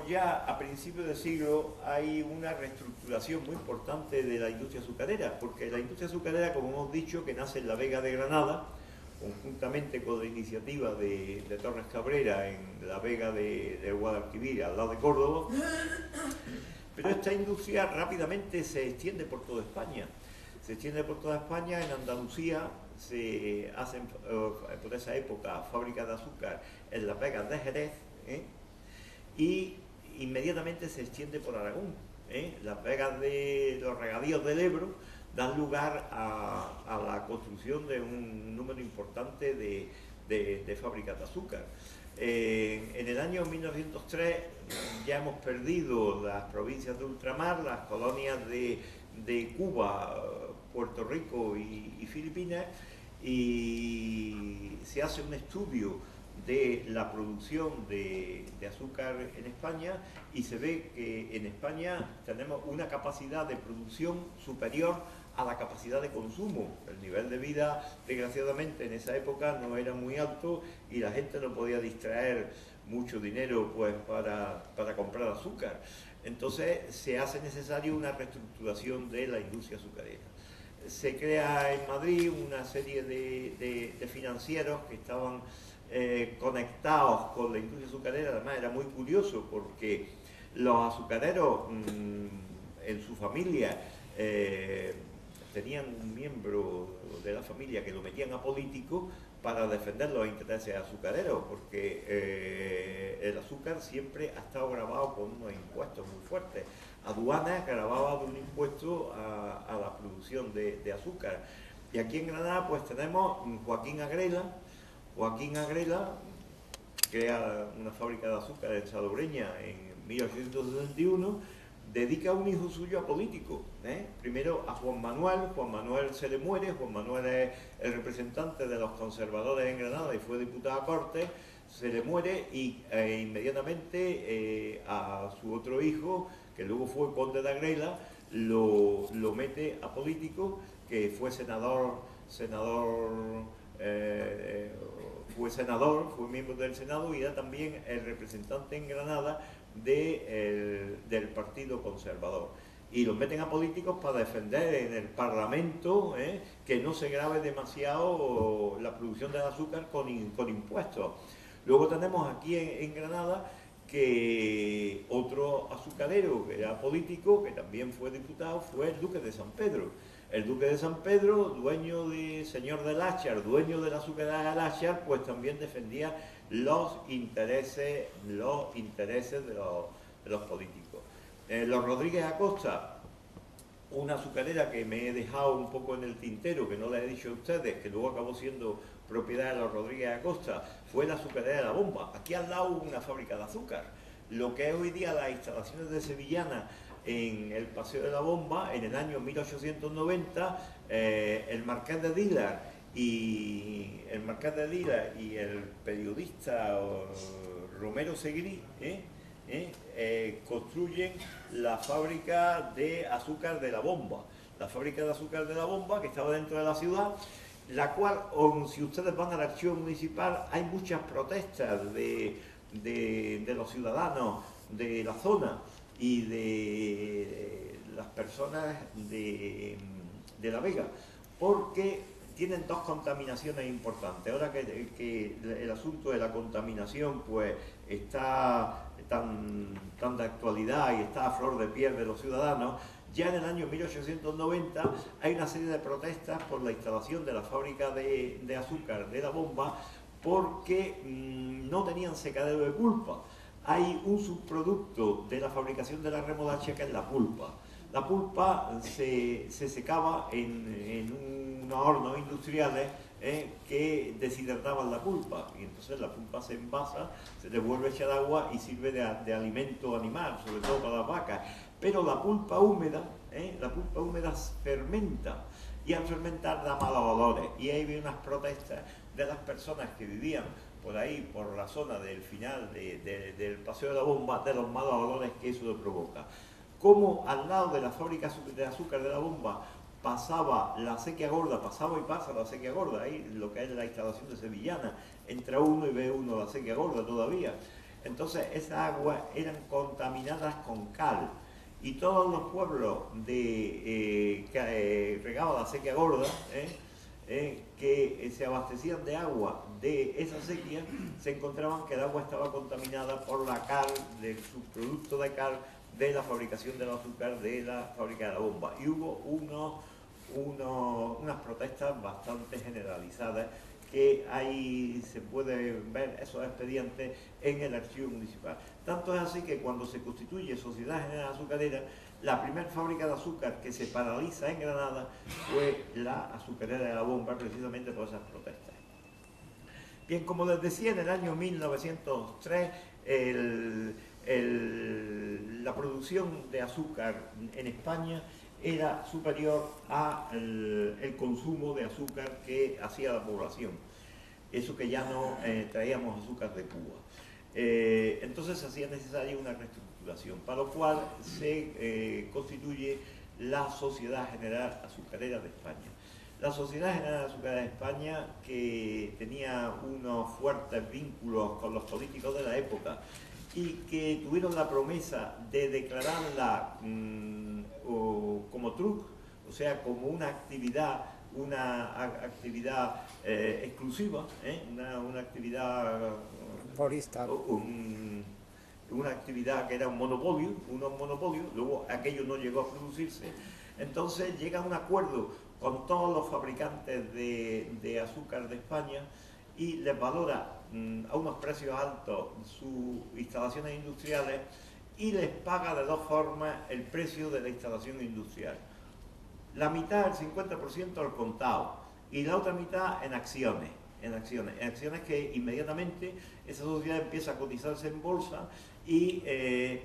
ya a principios del siglo hay una reestructuración muy importante de la industria azucarera, porque la industria azucarera, como hemos dicho, que nace en la Vega de Granada, conjuntamente con la iniciativa de Torres Cabrera en la Vega de Guadalquivir, al lado de Córdoba, pero esta industria rápidamente se extiende por toda España. Se extiende por toda España. En Andalucía se hacen, por esa época, fábricas de azúcar en las Vegas de Jerez, y inmediatamente se extiende por Aragón. Las vegas de los regadíos del Ebro dan lugar a la construcción de un número importante de fábricas de azúcar. En el año 1903 ya hemos perdido las provincias de ultramar, las colonias de Cuba, Puerto Rico y Filipinas, y se hace un estudio de la producción de azúcar en España, y se ve que en España tenemos una capacidad de producción superior a la capacidad de consumo. El nivel de vida, desgraciadamente, en esa época no era muy alto y la gente no podía distraer mucho dinero pues para comprar azúcar. Entonces se hace necesario una reestructuración de la industria azucarera. se crea en Madrid una serie de financieros que estaban conectados con la industria azucarera. Además era muy curioso porque los azucareros en su familia tenían un miembro de la familia que lo metían a político para defender los intereses azucareros, porque el azúcar siempre ha estado grabado con unos impuestos muy fuertes. Aduanas grababa de un impuesto a la producción de azúcar. Y aquí en Granada pues tenemos Joaquín Agrela. Joaquín Agrela crea una fábrica de azúcar en Salobreña en 1871, dedica a un hijo suyo a político. Primero a Juan Manuel se le muere, Juan Manuel es el representante de los conservadores en Granada y fue diputado a Cortes, se le muere y inmediatamente a su otro hijo, que luego fue conde de Agrela, lo mete a político, que fue fue miembro del Senado y era también el representante en Granada del Partido Conservador. Y los meten a políticos para defender en el Parlamento que no se grave demasiado la producción del azúcar con impuestos. Luego tenemos aquí en Granada que otro azucarero que era político, que también fue diputado, fue el duque de San Pedro. El duque de San Pedro, señor del Láchar, dueño de la azucarera del Láchar, pues también defendía los intereses de los políticos. Los Rodríguez Acosta, una azucarera que me he dejado un poco en el tintero, que no les he dicho a ustedes, que luego acabó siendo propiedad de los Rodríguez Acosta, fue la azucarera de La Bomba. Aquí al lado hubo una fábrica de azúcar. Lo que es hoy día las instalaciones de Sevillana en el Paseo de la Bomba, en el año 1890, el Marqués de Dílar y el periodista Romero Segrí construyen la fábrica de azúcar de La Bomba. La fábrica de azúcar de La Bomba, que estaba dentro de la ciudad, la cual, si ustedes van al archivo municipal, hay muchas protestas de los ciudadanos de la zona y de las personas de La Vega, porque tienen dos contaminaciones importantes. Ahora que el asunto de la contaminación pues está tan de actualidad y está a flor de piel de los ciudadanos, ya en el año 1890 hay una serie de protestas por la instalación de la fábrica de azúcar de La Bomba, porque no tenían secadero de pulpa. Hay un subproducto de la fabricación de la remolacha que es la pulpa. La pulpa se secaba en unos hornos industriales que deshidrataban la pulpa, y entonces la pulpa se envasa, se devuelve echar agua y sirve de alimento animal, sobre todo para las vacas. Pero la pulpa húmeda fermenta, y al fermentar da malos olores, y ahí vienen unas protestas de las personas que vivían por ahí, por la zona del final del Paseo de la Bomba, de los malos olores que eso le provoca. Como al lado de la fábrica de azúcar de La Bomba pasaba la acequia gorda, pasaba y pasa la acequia gorda, ahí lo que es la instalación de Sevillana, entra uno y ve uno la acequia gorda todavía. Entonces esas aguas eran contaminadas con cal, y todos los pueblos que regaban la acequia gorda, que se abastecían de agua de esa acequia, se encontraban que el agua estaba contaminada por la cal, del subproducto de cal de la fabricación del azúcar de la fábrica de La Bomba. Y hubo unas protestas bastante generalizadas, que ahí se pueden ver esos expedientes en el archivo municipal. Tanto es así que cuando se constituye Sociedad General Azucarera, la primera fábrica de azúcar que se paraliza en Granada fue la azucarera de La Bomba, precisamente por esas protestas. Bien, como les decía, en el año 1903 la producción de azúcar en España era superior al consumo de azúcar que hacía la población. Eso que ya no traíamos azúcar de Cuba. Entonces se hacía necesaria una reestructuración, para lo cual se constituye la Sociedad General Azucarera de España. La Sociedad General Azucarera de España, que tenía unos fuertes vínculos con los políticos de la época y que tuvieron la promesa de declararla como TRUC, o sea, como una actividad exclusiva, una actividad forestal. Una actividad que era un monopolio, luego aquello no llegó a producirse. Entonces llega a un acuerdo con todos los fabricantes de azúcar de España y les valora a unos precios altos sus instalaciones industriales y les paga de dos formas el precio de la instalación industrial. La mitad, el 50% al contado, y la otra mitad en acciones que inmediatamente esa sociedad empieza a cotizarse en bolsa y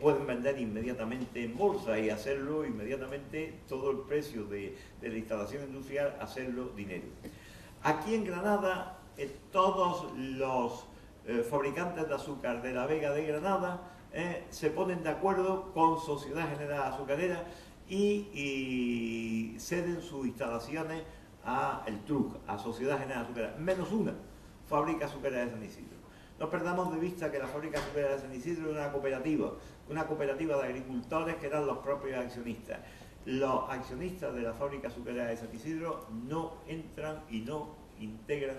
pueden vender inmediatamente en bolsa y hacerlo inmediatamente todo el precio de la instalación industrial, hacerlo dinero. Aquí en Granada todos los fabricantes de azúcar de la Vega de Granada se ponen de acuerdo con Sociedad General Azucarera y ceden sus instalaciones a el TRUC, a Sociedad General Azucarera, menos una fábrica azucarera de San Isidro. No perdamos de vista que la fábrica azucarera de San Isidro era una cooperativa de agricultores que eran los propios accionistas. Los accionistas de la fábrica azucarera de San Isidro no entran y no integran,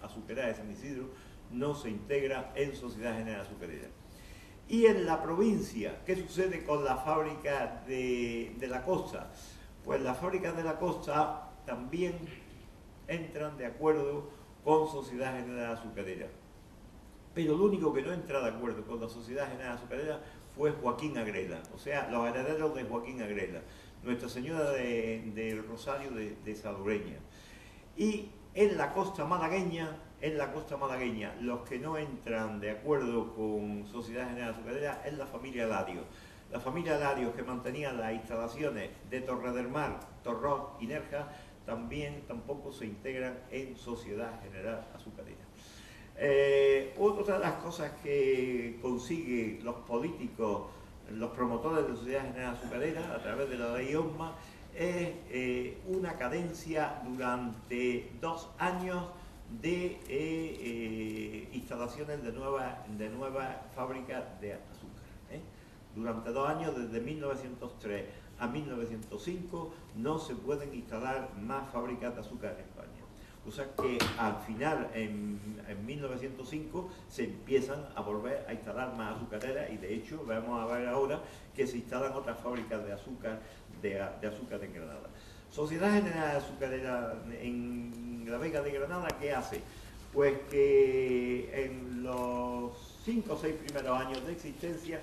azucarera de San Isidro no se integra en Sociedad General Azucarera. Y en la provincia, ¿qué sucede con la fábrica de la costa? Pues las fábricas de la costa también entran de acuerdo con Sociedad General Azucarera. Pero el único que no entra de acuerdo con la Sociedad General Azucarera fue Joaquín Agrela, o sea, los herederos de Joaquín Agrela, Nuestra Señora del Rosario de Salobreña. Y en la costa malagueña, los que no entran de acuerdo con Sociedad General Azucarera es la familia Larios. La familia Larios, que mantenía las instalaciones de Torre del Mar, Torrón y Nerja, tampoco se integran en Sociedad General Azucarera. Otra de las cosas que consiguen los políticos, los promotores de Sociedad General Azucarera, a través de la ley OSMA, es una cadencia durante 2 años de instalaciones de nuevas fábricas de azúcar. Durante 2 años, desde 1903 a 1905, no se pueden instalar más fábricas de azúcar en España. O sea que al final, en 1905, se empiezan a volver a instalar más azucareras y de hecho vamos a ver ahora que se instalan otras fábricas de azúcar en Granada. Sociedad General Azucarera en la Vega de Granada, ¿qué hace? Pues que en los 5 o 6 primeros años de existencia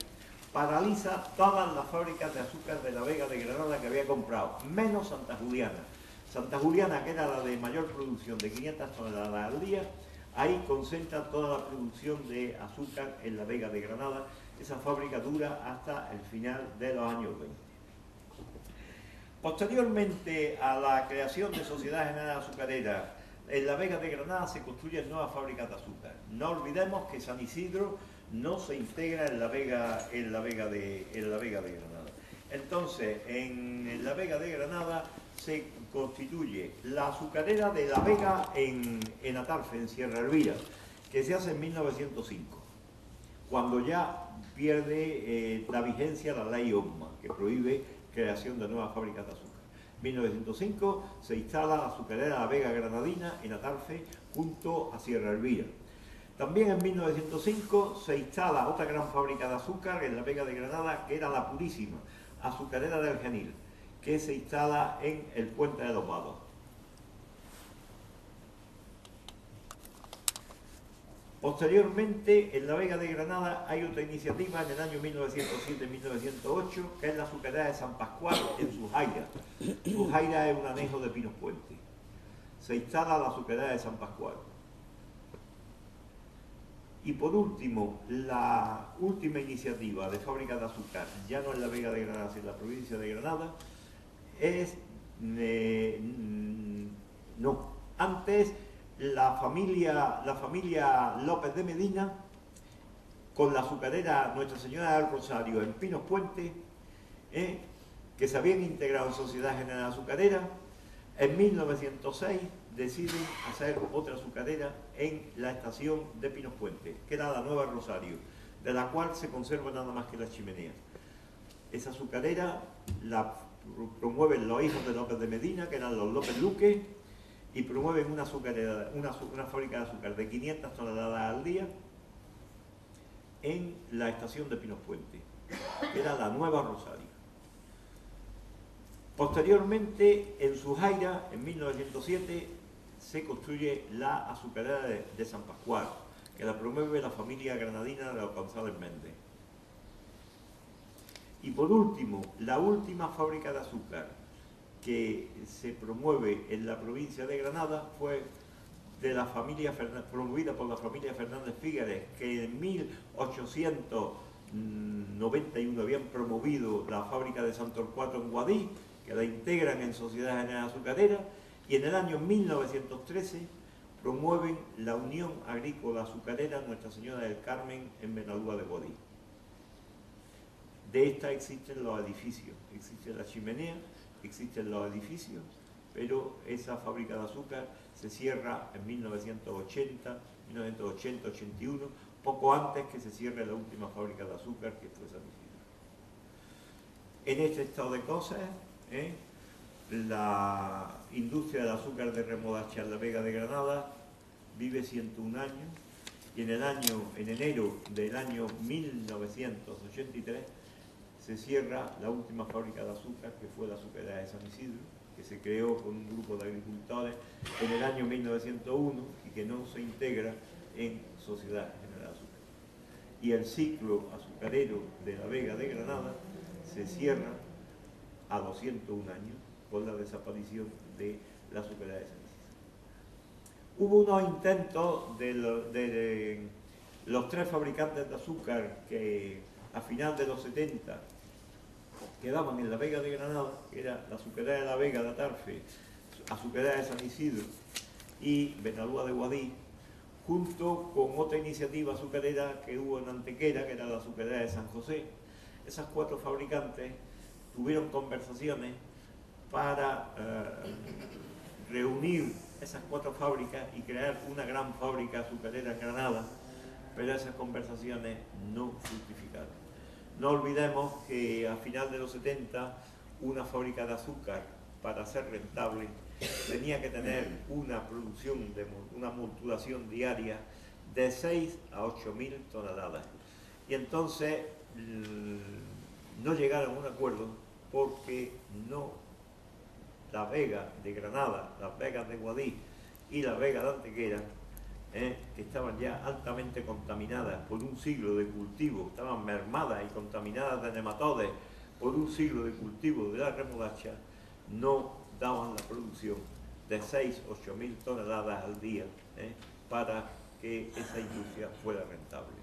paraliza todas las fábricas de azúcar de la Vega de Granada que había comprado, menos Santa Juliana. Santa Juliana, que era la de mayor producción, de 500 toneladas al día, ahí concentra toda la producción de azúcar en la Vega de Granada. Esa fábrica dura hasta el final de los años 20. Posteriormente a la creación de Sociedad General Azucarera, en la Vega de Granada se construyen nuevas fábricas de azúcar. No olvidemos que San Isidro no se integra en la Vega de Granada. Entonces, en la Vega de Granada se constituye la azucarera de la Vega en Atarfe, en Sierra Elvira, que se hace en 1905, cuando ya pierde la vigencia la ley OSMA, que prohíbe creación de nuevas fábricas de azúcar. En 1905 se instala la azucarera La Vega Granadina en Atarfe, junto a Sierra Elvira. También en 1905 se instala otra gran fábrica de azúcar en la Vega de Granada, que era la Purísima, azucarera del Genil, que se instala en el Puente de los Vados. Posteriormente, en la Vega de Granada hay otra iniciativa en el año 1907-1908, que es la azucarera de San Pascual en Sujaira. Sujaira es un anejo de Pinos Puente. Se instala la azucarera de San Pascual. Y por último, la última iniciativa de fábrica de azúcar, ya no en la Vega de Granada, sino en la provincia de Granada, es... antes la familia López de Medina, con la azucarera Nuestra Señora del Rosario en Pinos Puente, que se habían integrado en Sociedad General Azucarera, en 1906 deciden hacer otra azucarera en la estación de Pinos Puente, que era la Nueva Rosario, de la cual se conserva nada más que la chimenea. Esa azucarera la promueven los hijos de López de Medina, que eran los López Luque, y promueven una fábrica de azúcar de 500 toneladas al día en la estación de Pinos Puente, que era la Nueva Rosario. Posteriormente, en Sujaira, en 1907, se construye la azucarera de San Pascual, que la promueve la familia granadina de los González Méndez. Y por último, la última fábrica de azúcar que se promueve en la provincia de Granada fue de la familia promovida por la familia Fernández Figueres, que en 1891 habían promovido la fábrica de San Torcuato en Guadix, que la integran en Sociedad General Azucarera, y en el año 1913 promueven la Unión Agrícola Azucarera Nuestra Señora del Carmen en Benalúa de Guadix. De esta existen los edificios, existe la chimenea, existen los edificios, pero esa fábrica de azúcar se cierra en 1980-81, poco antes que se cierre la última fábrica de azúcar, que fue San Isidro. En este estado de cosas, la industria del azúcar de remolacha en la Vega de Granada vive 101 años, y en enero del año 1983 se cierra la última fábrica de azúcar, que fue la azucarera de San Isidro, que se creó con un grupo de agricultores en el año 1901 y que no se integra en Sociedad General Azúcar. Y el ciclo azucarero de la Vega de Granada se cierra a 201 años con la desaparición de la azucarera de San Isidro. Hubo unos intentos de los tres fabricantes de azúcar que a final de los 70 quedaban en la Vega de Granada, que era la azucarera de la Vega de Atarfe, azucarera de San Isidro y Benalúa de Guadix, junto con otra iniciativa azucarera que hubo en Antequera, que era la azucarera de San José. Esas cuatro fabricantes tuvieron conversaciones para reunir esas cuatro fábricas y crear una gran fábrica azucarera en Granada, pero esas conversaciones no fructificaron. No olvidemos que a final de los 70 una fábrica de azúcar, para ser rentable, tenía que tener una producción, una modulación diaria de 6 a 8.000 toneladas. Y entonces no llegaron a un acuerdo porque la Vega de Granada, las Vegas de Guadix y la Vega de Antequera, que estaban ya altamente contaminadas por un siglo de cultivo, estaban mermadas y contaminadas de nematodes por un siglo de cultivo de la remolacha, no daban la producción de 6 o 8.000 toneladas al día para que esa industria fuera rentable.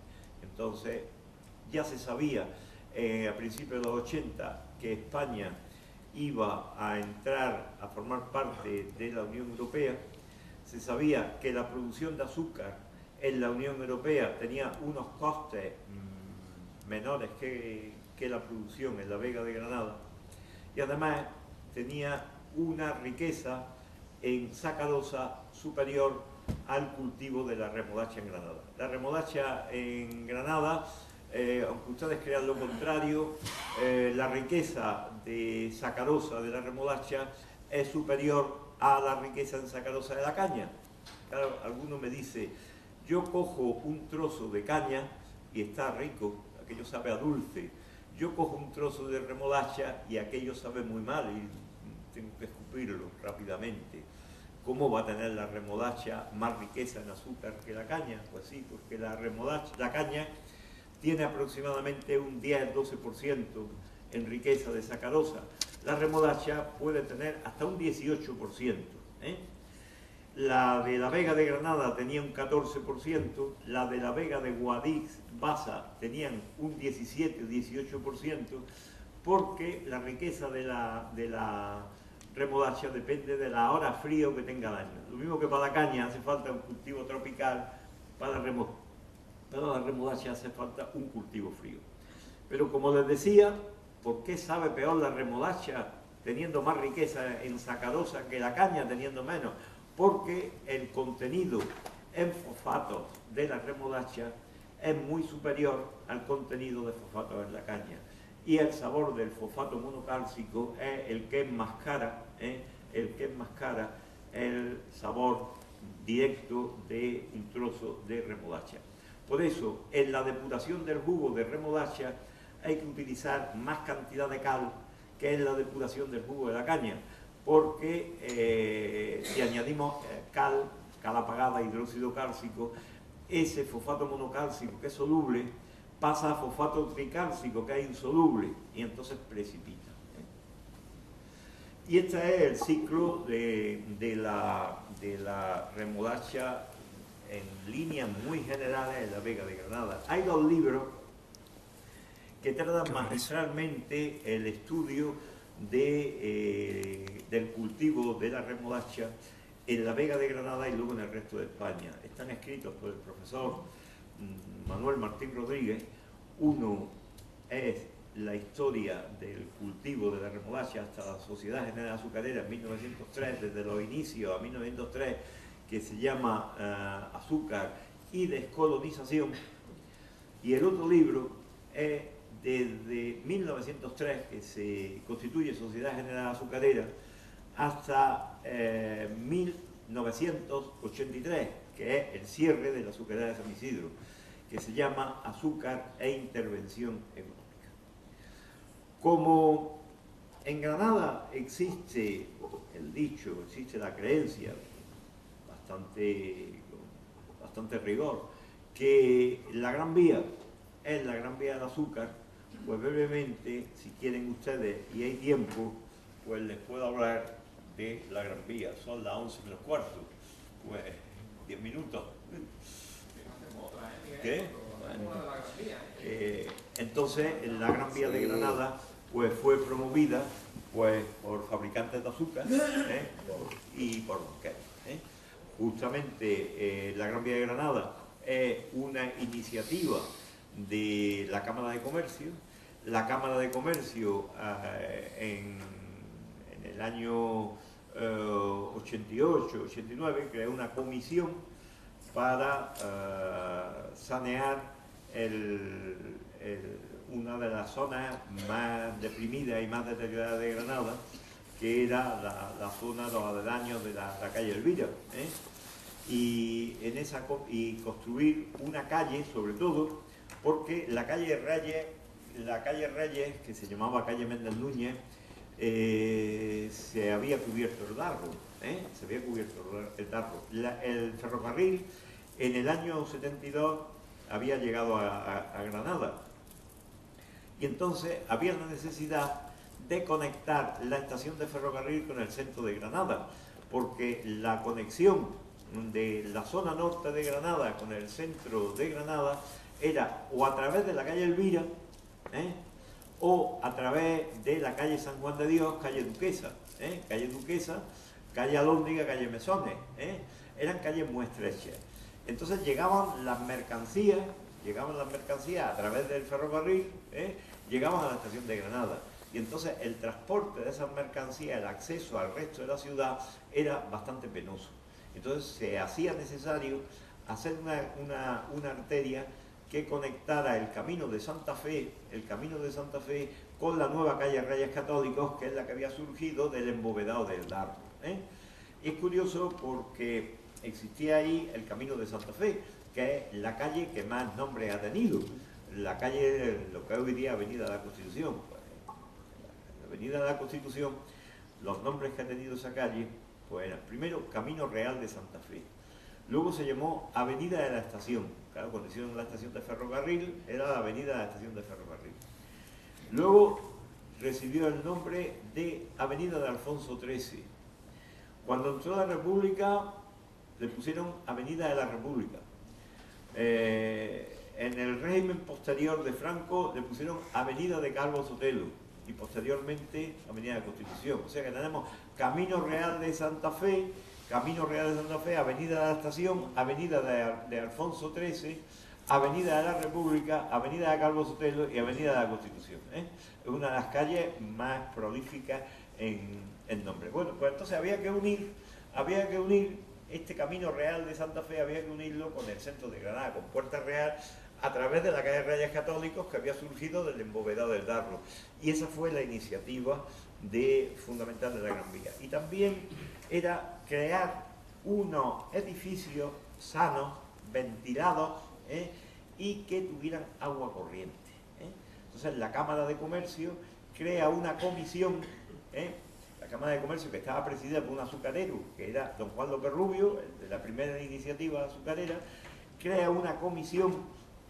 Entonces ya se sabía a principios de los 80 que España iba a entrar a formar parte de la Unión Europea. Se sabía que la producción de azúcar en la Unión Europea tenía unos costes menores que la producción en la Vega de Granada, y además tenía una riqueza en sacarosa superior al cultivo de la remolacha en Granada. La remolacha en Granada, aunque ustedes crean lo contrario, la riqueza de sacarosa de la remolacha es superior a la riqueza en sacarosa de la caña. Claro, alguno me dice, yo cojo un trozo de caña y está rico, aquello sabe a dulce. Yo cojo un trozo de remolacha y aquello sabe muy mal y tengo que escupirlo rápidamente. ¿Cómo va a tener la remolacha más riqueza en azúcar que la caña? Pues sí, porque la caña tiene aproximadamente un 10-12% en riqueza de sacarosa. La remolacha puede tener hasta un 18%. La de la Vega de Granada tenía un 14%, la de la Vega de Guadix, Baza, tenían un 17-18%, porque la riqueza de la remolacha depende de la hora frío que tenga el año. Lo mismo que para la caña hace falta un cultivo tropical, para la remolacha hace falta un cultivo frío. Pero como les decía, ¿por qué sabe peor la remolacha teniendo más riqueza en sacarosa que la caña teniendo menos? Porque el contenido en fosfatos de la remolacha es muy superior al contenido de fosfatos en la caña. y el sabor del fosfato monocálcico es el que enmascara, el sabor directo de un trozo de remolacha. Por eso, en la depuración del jugo de remolacha hay que utilizar más cantidad de cal que en la depuración del jugo de la caña, porque si añadimos cal apagada, hidróxido cálcico, ese fosfato monocálcico que es soluble pasa a fosfato tricálcico que es insoluble y entonces precipita. Y este es el ciclo de la remolacha en líneas muy generales en la Vega de Granada. Hay dos libros que tratan magistralmente el estudio del cultivo de la remolacha en la Vega de Granada y luego en el resto de España. Están escritos por el profesor Manuel Martín Rodríguez. Uno es la historia del cultivo de la remolacha hasta la Sociedad General Azucarera en 1903, desde los inicios a 1903, que se llama Azúcar y Descolonización. Y el otro libro es desde 1903, que se constituye Sociedad General Azucarera, hasta 1983, que es el cierre de la azucarera de San Isidro, que se llama Azúcar e Intervención Económica. Como en Granada existe el dicho, existe la creencia, bastante rigor, que la Gran Vía es la Gran Vía del azúcar, pues brevemente, si quieren ustedes y hay tiempo, pues les puedo hablar de la Gran Vía. Son las 11:15, pues 10 minutos. ¿Qué? Bueno, entonces, la Gran Vía de Granada pues fue promovida pues por fabricantes de azúcar y por banqueros. Justamente la Gran Vía de Granada es una iniciativa de la Cámara de Comercio. La Cámara de Comercio en el año 88, 89 creó una comisión para sanear una de las zonas más deprimidas y más deterioradas de Granada, que era la zona de los aledaños de la calle Elvira, y construir una calle, sobre todo, porque la calle Reyes, que se llamaba calle Méndez Núñez, se había cubierto el darro, el ferrocarril en el año 72 había llegado a Granada, y entonces había la necesidad de conectar la estación de ferrocarril con el centro de Granada, porque la conexión de la zona norte de Granada con el centro de Granada era o a través de la calle Elvira, o a través de la calle San Juan de Dios, calle Duquesa, calle Alhóndiga, calle Mesones, eran calles muy estrechas. Entonces llegaban las mercancías a través del ferrocarril, llegaban a la estación de Granada. Y entonces el transporte de esas mercancías, el acceso al resto de la ciudad, era bastante penoso. Entonces se hacía necesario hacer una arteria que conectara el camino de Santa Fe con la nueva calle Reyes Católicos, que es la que había surgido del embovedado del Darro. Es curioso porque existía ahí el camino de Santa Fe, que es la calle que más nombre ha tenido, la calle, lo que hoy día Avenida de la Constitución. La Avenida de la Constitución, los nombres que ha tenido esa calle, pues eran primero Camino Real de Santa Fe, luego se llamó Avenida de la Estación. Claro, cuando hicieron la estación de ferrocarril, era la Avenida de la Estación de Ferrocarril. Luego recibió el nombre de Avenida de Alfonso XIII. Cuando entró la República, le pusieron Avenida de la República. En el régimen posterior de Franco, le pusieron Avenida de Calvo Sotelo y posteriormente Avenida de la Constitución. O sea que tenemos Camino Real de Santa Fe, Avenida de la Estación, Avenida de Alfonso XIII, Avenida de la República, Avenida de Calvo Sotelo y Avenida de la Constitución. Es una de las calles más prolíficas en nombre. Bueno, pues entonces había que unir este Camino Real de Santa Fe, había que unirlo con el centro de Granada, con Puerta Real, a través de la calle Reyes Católicos que había surgido del embovedado del Darro. Y esa fue la iniciativa fundamental de la Gran Vía. Y también era crear unos edificios sanos, ventilados, y que tuvieran agua corriente. Entonces la Cámara de Comercio crea una comisión, la Cámara de Comercio, que estaba presidida por un azucarero, que era don Juan López Rubio, de la primera iniciativa azucarera, crea una comisión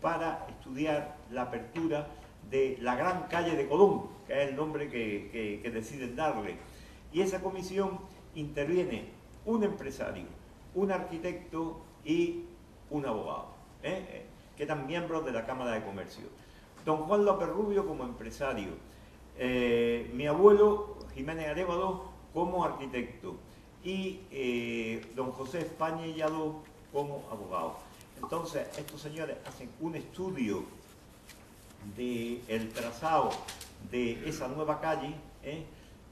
para estudiar la apertura de la Gran Calle de Colón, que es el nombre que deciden darle. Y esa comisión interviene un empresario, un arquitecto y un abogado, que eran miembros de la Cámara de Comercio. Don Juan López Rubio como empresario, mi abuelo Jiménez Arévalo como arquitecto y don José España y Lladó como abogado. Entonces, estos señores hacen un estudio del trazado de esa nueva calle,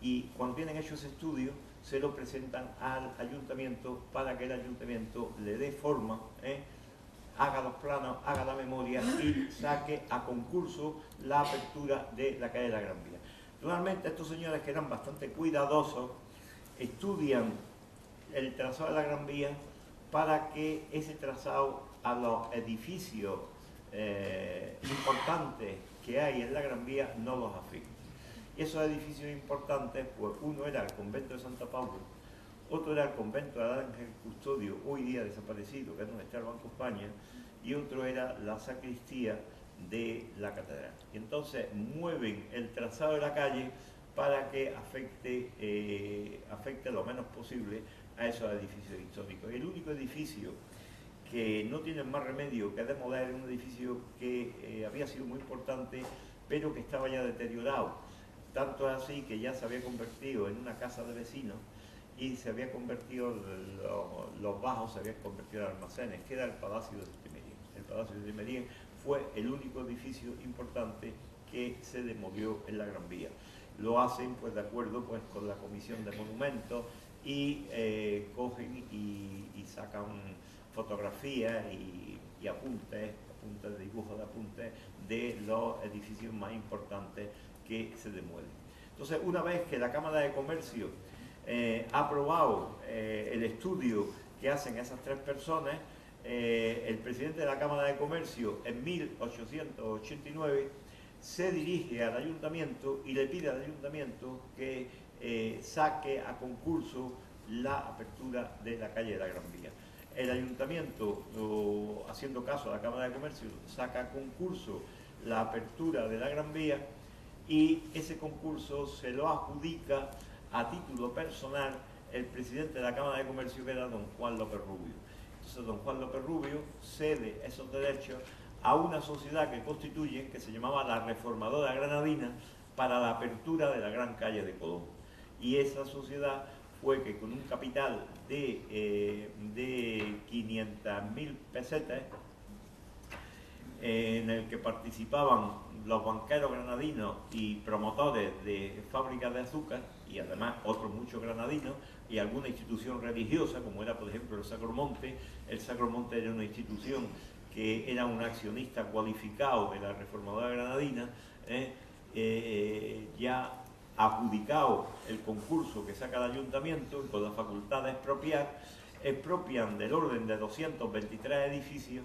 y cuando tienen hecho ese estudio, se lo presentan al ayuntamiento para que el ayuntamiento le dé forma, haga los planos, haga la memoria y saque a concurso la apertura de la calle de la Gran Vía. Normalmente estos señores, que eran bastante cuidadosos, estudian el trazado de la Gran Vía para que ese trazado a los edificios importantes que hay en la Gran Vía no los afecte. Y esos edificios importantes, pues uno era el convento de Santa Paula, otro era el convento de Ángel Custodio, hoy día desaparecido, que es donde está el Banco España, y otro era la sacristía de la catedral. Y entonces mueven el trazado de la calle para que afecte lo menos posible a esos edificios históricos. Y el único edificio que no tiene más remedio que demoler es un edificio que había sido muy importante, pero que estaba ya deteriorado. Tanto es así que ya se había convertido en una casa de vecinos y se había convertido, los bajos se habían convertido en almacenes, que era el Palacio de Timerien. El Palacio de Timerien fue el único edificio importante que se demolió en la Gran Vía. Lo hacen pues de acuerdo pues con la Comisión de Monumentos y cogen y sacan fotografías y apuntes de dibujos de apuntes de los edificios más importantes que se demuelen. Entonces, una vez que la Cámara de Comercio ha aprobado el estudio que hacen esas tres personas, el presidente de la Cámara de Comercio en 1889 se dirige al ayuntamiento y le pide al ayuntamiento que saque a concurso la apertura de la calle de la Gran Vía. El ayuntamiento, haciendo caso a la Cámara de Comercio, saca a concurso la apertura de la Gran Vía y ese concurso se lo adjudica a título personal el presidente de la Cámara de Comercio, que era don Juan López Rubio. Entonces don Juan López Rubio cede esos derechos a una sociedad que constituye, que se llamaba la Reformadora Granadina, para la apertura de la Gran Calle de Colón. Y esa sociedad fue que con un capital de 500.000 pesetas, en el que participaban los banqueros granadinos y promotores de fábricas de azúcar, y además otros muchos granadinos, y alguna institución religiosa, como era por ejemplo el Sacromonte. El Sacromonte era una institución que era un accionista cualificado de la Reformadora Granadina, ya adjudicado el concurso que saca el ayuntamiento, con la facultad de expropian del orden de 223 edificios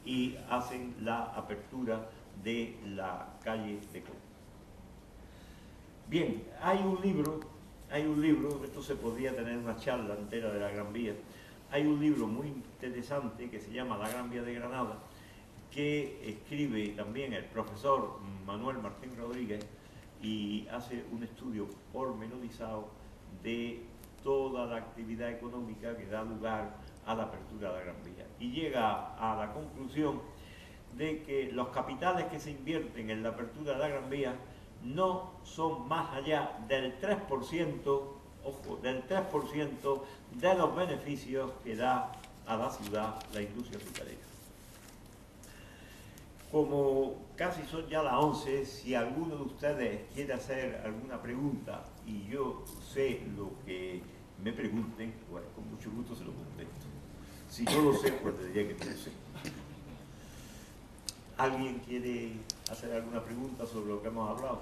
y hacen la apertura de la calle de Colón. Bien, hay un libro, esto se podría tener una charla entera de la Gran Vía. Hay un libro muy interesante que se llama La Gran Vía de Granada, que escribe también el profesor Manuel Martín Rodríguez, y hace un estudio pormenorizado de toda la actividad económica que da lugar a la apertura de la Gran Vía. Y llega a la conclusión de que los capitales que se invierten en la apertura de la Gran Vía no son más allá del 3%, ojo, del 3% de los beneficios que da a la ciudad la industria azucarera. Como casi son ya las 11, si alguno de ustedes quiere hacer alguna pregunta y yo sé lo que me pregunten, bueno, con mucho gusto se lo contesto. Si no lo sé, pues te diría que no lo sé. ¿Alguien quiere hacer alguna pregunta sobre lo que hemos hablado?